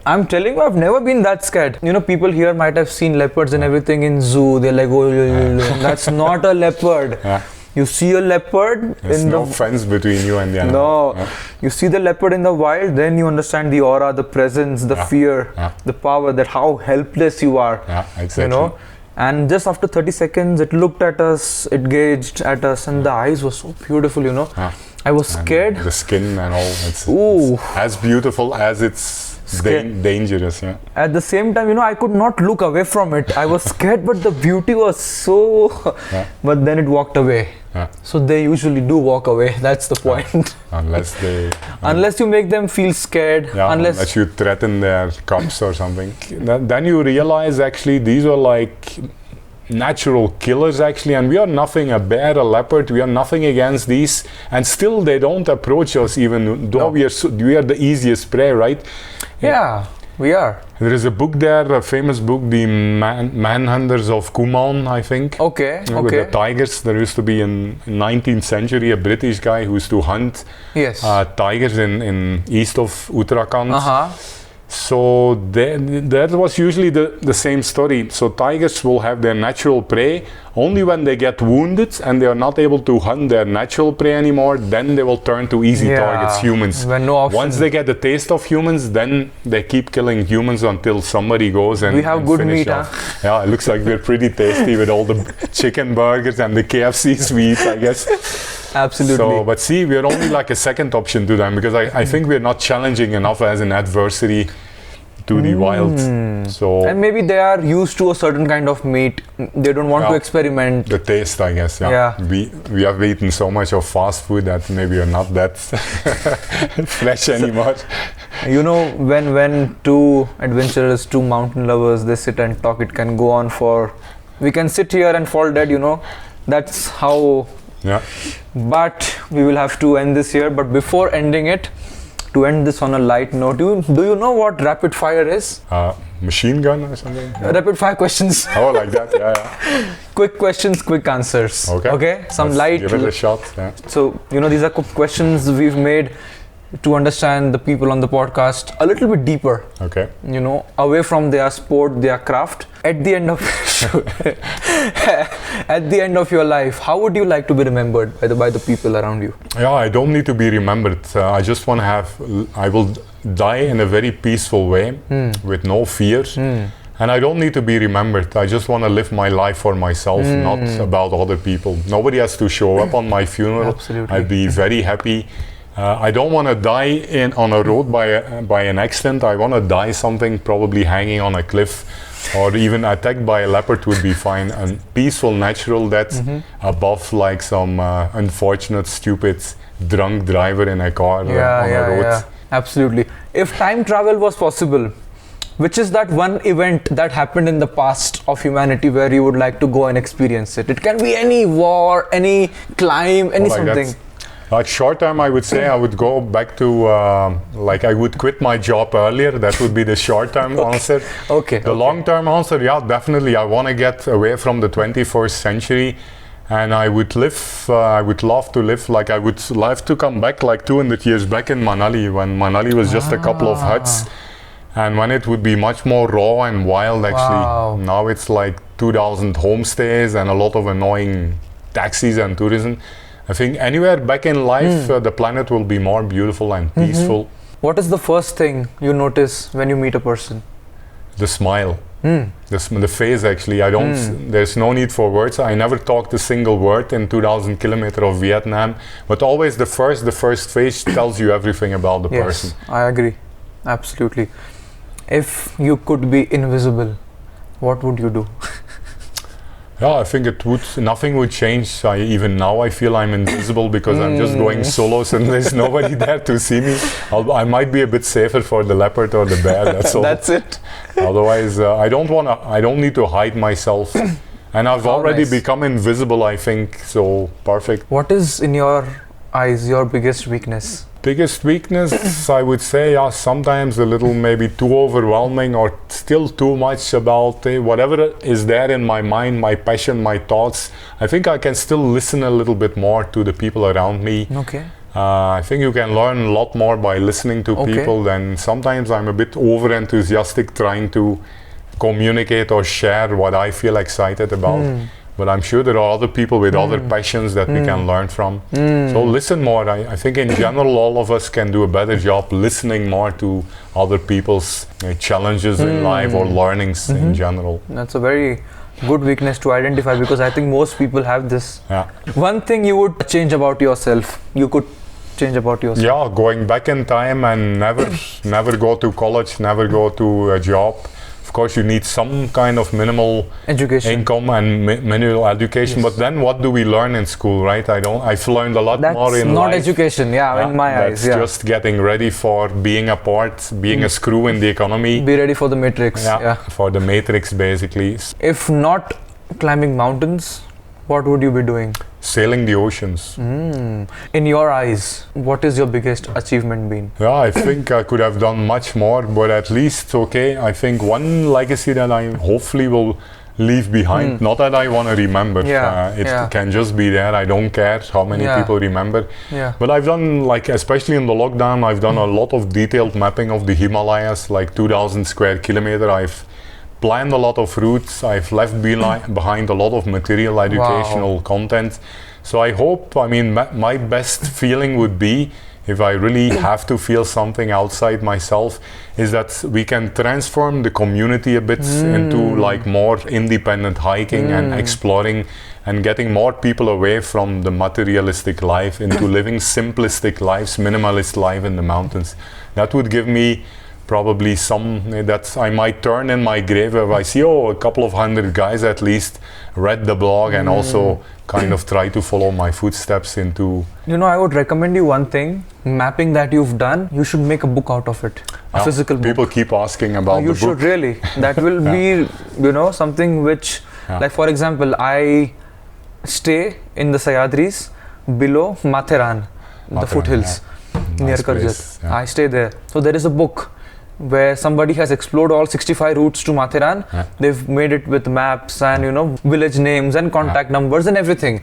I'm telling you, I've never been that scared. People here might have seen leopards and everything in zoo. They're like, oh, that's not a leopard. You see a leopard There's no fence between you and the No. animal. You see the leopard in the wild, then you understand the aura, the presence, the fear, the power, that how helpless you are. Yeah, exactly. You know? And just after 30 seconds, it looked at us, it gazed at us, and the eyes were so beautiful, you know. I was scared. The skin and all, it's as beautiful as it's dangerous. Yeah. At the same time, you know, I could not look away from it. I was scared, but the beauty was so... But then it walked away. So they usually do walk away. That's the point. Unless you make them feel scared. Unless you threaten their cubs or something. Then you realize actually these are like natural killers actually, and we are nothing, a bear, a leopard, we are nothing against these, and still they don't approach us even though we are the easiest prey, right? Yeah, we are. There is a book there, a famous book, the Manhunters of Kumaon, I think. Okay. With the tigers. There used to be in 19th century a British guy who used to hunt tigers in east of Uttarakhand. So that was usually the same story. So tigers will have their natural prey only when they get wounded and they are not able to hunt their natural prey anymore. Then they will turn to easy targets, humans. Once they get the taste of humans, then they keep killing humans until somebody goes and we have good meat. Yeah, it looks like we're pretty tasty with all the chicken burgers and the KFCs we eat, I guess. Absolutely. So, but see, we're only like a second option to them because I think we're not challenging enough as an adversary to the wild. So, and maybe they are used to a certain kind of meat. They don't want to experiment. The taste, I guess. We have eaten so much of fast food that maybe we're not that fresh anymore. You know, when two adventurers, two mountain lovers, they sit and talk, it can go on for... We can sit here and fall dead, you know. That's how... Yeah. But we will have to end this here. But before ending it, to end this on a light note, do you know what rapid fire is? Machine gun or something? Rapid fire questions. Oh, like that, yeah. Quick questions, quick answers. Okay? Some light. Give it a shot. Yeah. So, you know, these are questions we've made to understand the people on the podcast a little bit deeper. Okay. You know, away from their sport, their craft. At the end of your life, how would you like to be remembered by the people around you? Yeah, I don't need to be remembered. I just want to I will die in a very peaceful way with no fear. And I don't need to be remembered. I just want to live my life for myself, not about other people. Nobody has to show up on my funeral. Absolutely. I'd be very happy. I don't want to die on a road by an accident. I want to die something, probably hanging on a cliff, or even attacked by a leopard would be fine. And peaceful, natural death above like some unfortunate, stupid, drunk driver in a car on a road. Yeah. Absolutely. If time travel was possible, which is that one event that happened in the past of humanity where you would like to go and experience it? It can be any war, any climb, any something. Like short term, I would say I would go back to I would quit my job earlier. That would be the short term answer. The long term answer, yeah, definitely. I want to get away from the 21st century, and I would love to live like I would love to come back like 200 years back in Manali, when Manali was just a couple of huts, and when it would be much more raw and wild. Actually, now it's like 2,000 homestays and a lot of annoying taxis and tourism. I think anywhere back in life, the planet will be more beautiful and peaceful. What is the first thing you notice when you meet a person? The smile. The face, actually. I don't. There's no need for words. I never talked a single word in 2,000 kilometers of Vietnam, but always the first face tells you everything about the person. I agree. Absolutely. If you could be invisible, what would you do? Yeah, I think nothing would change. Even now I feel I'm invisible because I'm just going solos and there's nobody there to see me. I might be a bit safer for the leopard or the bear, that's all. That's it. Otherwise, I don't need to hide myself. And I've already become invisible, I think, so perfect. What is, in your eyes, your biggest weakness? Biggest weakness, I would say, sometimes a little maybe too overwhelming or still too much about whatever is there in my mind, my passion, my thoughts. I think I can still listen a little bit more to the people around me. I think you can learn a lot more by listening to people than sometimes I'm a bit over enthusiastic trying to communicate or share what I feel excited about. but I'm sure there are other people with other passions that we can learn from. So listen more. I think in general all of us can do a better job listening more to other people's challenges in life or learnings in general. That's a very good weakness to identify, because I think most people have this. Yeah. One thing you would change about yourself, you could change about yourself? Yeah, going back in time and never go to college, never go to a job. Of course, you need some kind of minimal education, income and minimal education. But then, what do we learn in school, right? I've learned a lot more in life. That's not education, in my eyes. That's just getting ready for being a part, being a screw in the economy. Be ready for the matrix. For the matrix, basically. If not climbing mountains, what would you be doing? Sailing the oceans. In your eyes, what is your biggest achievement been? Yeah, I think I could have done much more, but at least, I think one legacy that I hopefully will leave behind, not that I want to remember, it can just be there. I don't care how many people remember. But I've done, especially in the lockdown, I've done a lot of detailed mapping of the Himalayas, 2,000 square kilometer. I've planned a lot of routes. I've left behind a lot of material educational content. So I hope, my best feeling would be, if I really have to feel something outside myself, is that we can transform the community a bit into more independent hiking and exploring, and getting more people away from the materialistic life into living simplistic lives, minimalist life in the mountains. That would give me probably that I might turn in my grave if I see, a couple of hundred guys at least read the blog and also kind of try to follow my footsteps into... I would recommend you one thing, mapping that you've done, you should make a book out of it, a physical book. People keep asking about the book. You should really. That will be, something which, for example, I stay in the Sahyadris below Matheran, the foothills near Karjat. I stay there. So there is a book where somebody has explored all 65 routes to Matheran. They've made it with maps and village names and contact numbers and everything.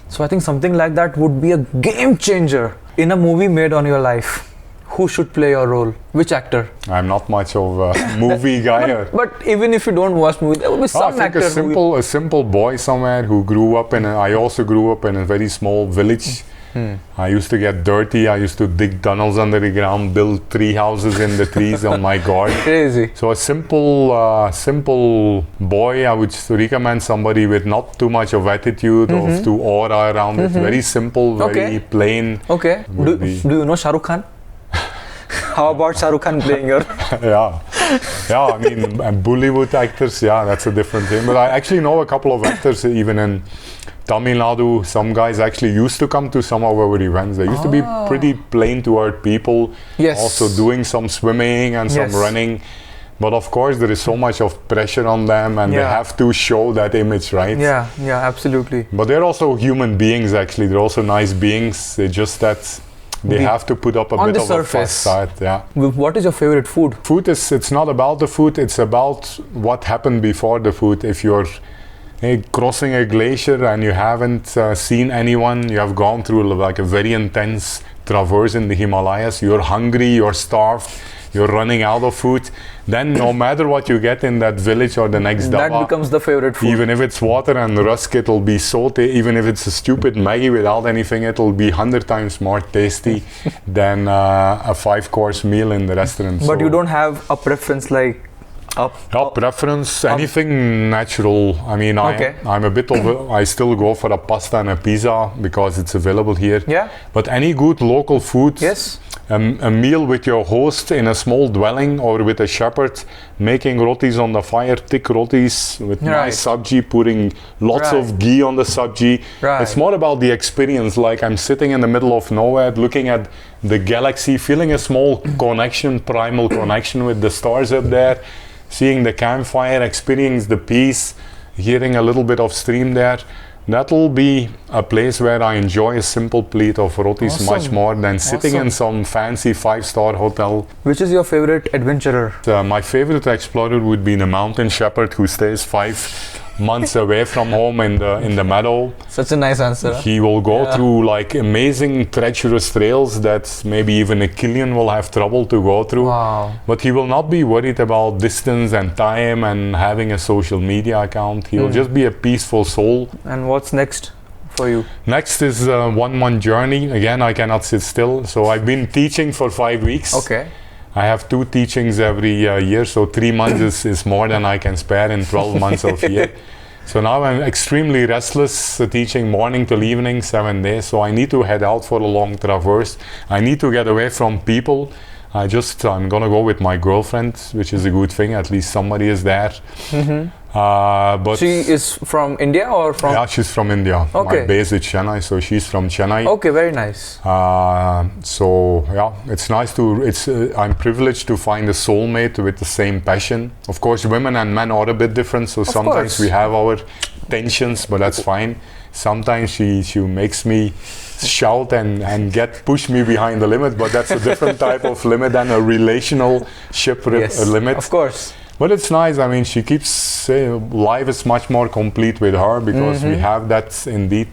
So I think something like that would be a game changer in a movie made on your life. Who should play your role? Which actor? I'm not much of a movie guy. But even if you don't watch movies, there will be some actor. A simple boy somewhere who grew up I also grew up in a very small village. I used to get dirty. I used to dig tunnels under the ground, build tree houses in the trees on my garden. Crazy. So a simple boy. I would recommend somebody with not too much of attitude or too aura around it. Very simple, very plain. Okay. Do you know Shah Rukh Khan? How about Shah Rukh Khan playing your... Bollywood actors, that's a different thing. But I actually know a couple of actors even in Tamil Nadu. Some guys actually used to come to some of our events. They used to be pretty plain toward people. Yes. Also doing some swimming and some running. But of course there is so much of pressure on them and they have to show that image, right? Yeah, absolutely. But they're also human beings actually. They're also nice beings. It's just that they have to put up a bit of a facade. What is your favorite food? Food it's not about the food, it's about what happened before the food. If you're crossing a glacier and you haven't seen anyone, you have gone through a very intense traverse in the Himalayas, you're hungry, you're starved, you're running out of food, then no matter what you get in that village or the next that becomes the favorite food. Even if it's water and rusk, it'll be so even if it's a stupid Maggie without anything, it'll be 100 times more tasty than a 5-course meal in the restaurant. But you don't have a preference preference, anything natural. I'm a bit of I still go for a pasta and a pizza because it's available here. But any good local food, a meal with your host in a small dwelling or with a shepherd making rotis on the fire, thick rotis with nice sabji, putting lots of ghee on the sabji. It's more about the experience. I'm sitting in the middle of nowhere looking at the galaxy, feeling a small connection, primal connection with the stars up there, seeing the campfire, experiencing the peace, hearing a little bit of stream there. That'll be a place where I enjoy a simple plate of rotis much more than sitting in some fancy 5-star hotel. Which is your favorite adventurer? My favorite explorer would be the mountain shepherd who stays 5 months away from home in the meadow. Such a nice answer. He will go through like amazing treacherous trails that maybe even a Killian will have trouble to go through. Wow. But he will not be worried about distance and time and having a social media account. He will just be a peaceful soul. And what's next for you? Next is a 1 month journey. Again, I cannot sit still. So I've been teaching for 5 weeks. Okay. I have 2 teachings every year, so 3 months is more than I can spare in 12 months of year. So now I'm extremely restless, teaching morning till evening, 7 days. So I need to head out for a long traverse. I need to get away from people. I'm gonna go with my girlfriend, which is a good thing. At least somebody is there. But she is from India or from? Yeah, she's from India. Okay. My base is Chennai, so she's from Chennai. Okay, very nice. So yeah, it's nice to. I'm privileged to find a soulmate with the same passion. Of course, women and men are a bit different, so sometimes we have our tensions, but that's fine. Sometimes she makes me shout and push me behind the limit, but that's a different type of limit than a relationship limit. Of course. But it's nice. I mean, she keeps saying life is much more complete with her because we have that indeed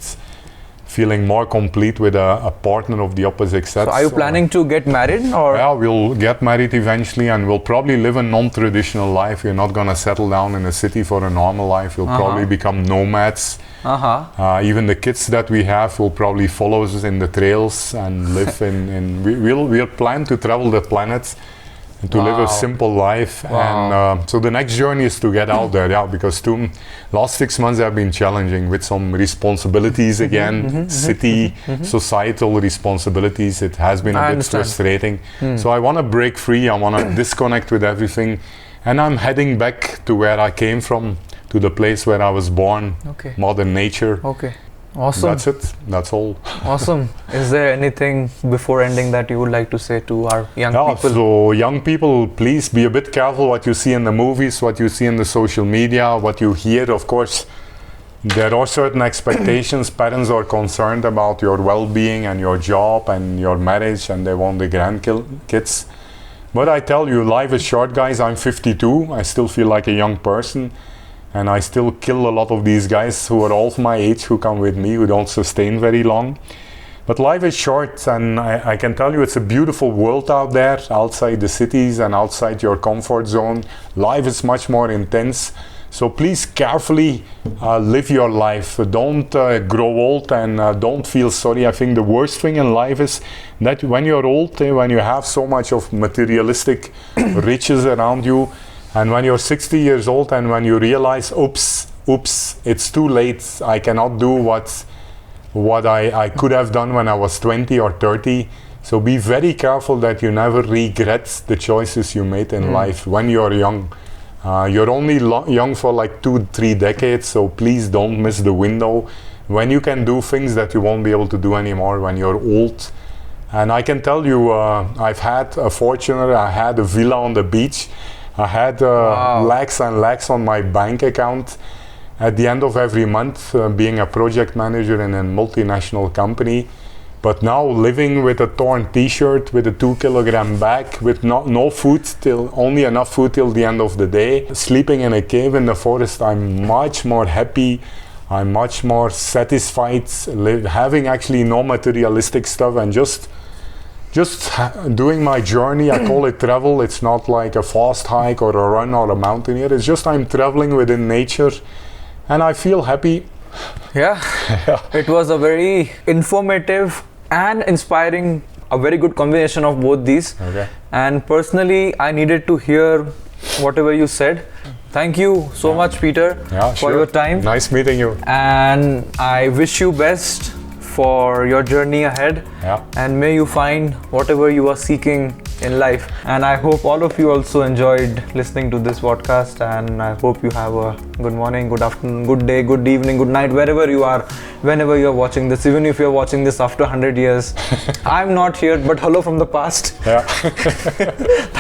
feeling more complete with a partner of the opposite sex. So are you planning to get married or? Yeah, we'll get married eventually and we'll probably live a non-traditional life. We're not going to settle down in a city for a normal life. We'll probably become nomads. Even the kids that we have will probably follow us in the trails and live we'll plan to travel the planet and to live a simple life. And so the next journey is to get out there, because last 6 months have been challenging with some responsibilities again, city, societal responsibilities. It has been a bit frustrating. So I want to break free, I want to disconnect with everything, and I'm heading back to where I came from, to the place where I was born, Mother Nature. Okay. Awesome. That's it. That's all. Awesome. Is there anything before ending that you would like to say to our young people? So young people, please be a bit careful what you see in the movies, what you see in the social media, what you hear. Of course, there are certain expectations. Parents are concerned about your well-being and your job and your marriage, and they want the grandkids. But I tell you, life is short, guys. I'm 52. I still feel like a young person. And I still kill a lot of these guys who are all of my age, who come with me, who don't sustain very long. But life is short, and I can tell you it's a beautiful world out there, outside the cities and outside your comfort zone. Life is much more intense. So please carefully live your life. Don't grow old and don't feel sorry. I think the worst thing in life is that when you're old, when you have so much of materialistic riches around you, and when you're 60 years old and when you realize, oops, it's too late. I cannot do what I could have done when I was 20 or 30. So be very careful that you never regret the choices you made in life when you're young. You're only young for like 2-3 decades, so please don't miss the window when you can do things that you won't be able to do anymore when you're old. And I can tell you, I've had a fortune. I had a villa on the beach. I had lakhs and lakhs on my bank account at the end of every month, being a project manager in a multinational company. But now living with a torn t-shirt, with a 2-kilogram bag, with no food, only enough food till the end of the day, sleeping in a cave in the forest, I'm much more happy. I'm much more satisfied, having actually no materialistic stuff and just doing my journey. I call it travel. It's not like a fast hike or a run or a mountaineer. It's just I'm traveling within nature and I feel happy. Yeah. It was a very informative and inspiring, a very good combination of both these. And personally, I needed to hear whatever you said. Thank you so much, Peter, for your time. Nice meeting you. And I wish you best for your journey ahead, and may you find whatever you are seeking in life. And I hope all of you also enjoyed listening to this podcast, and I hope you have a good morning, good afternoon, good day, good evening, good night, wherever you are, whenever you are watching this, even if you're watching this after 100 years. I'm not here, but hello from the past.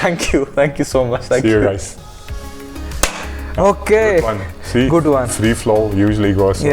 Thank you so much. See you guys. Okay, good one. See, good one. Free flow usually goes.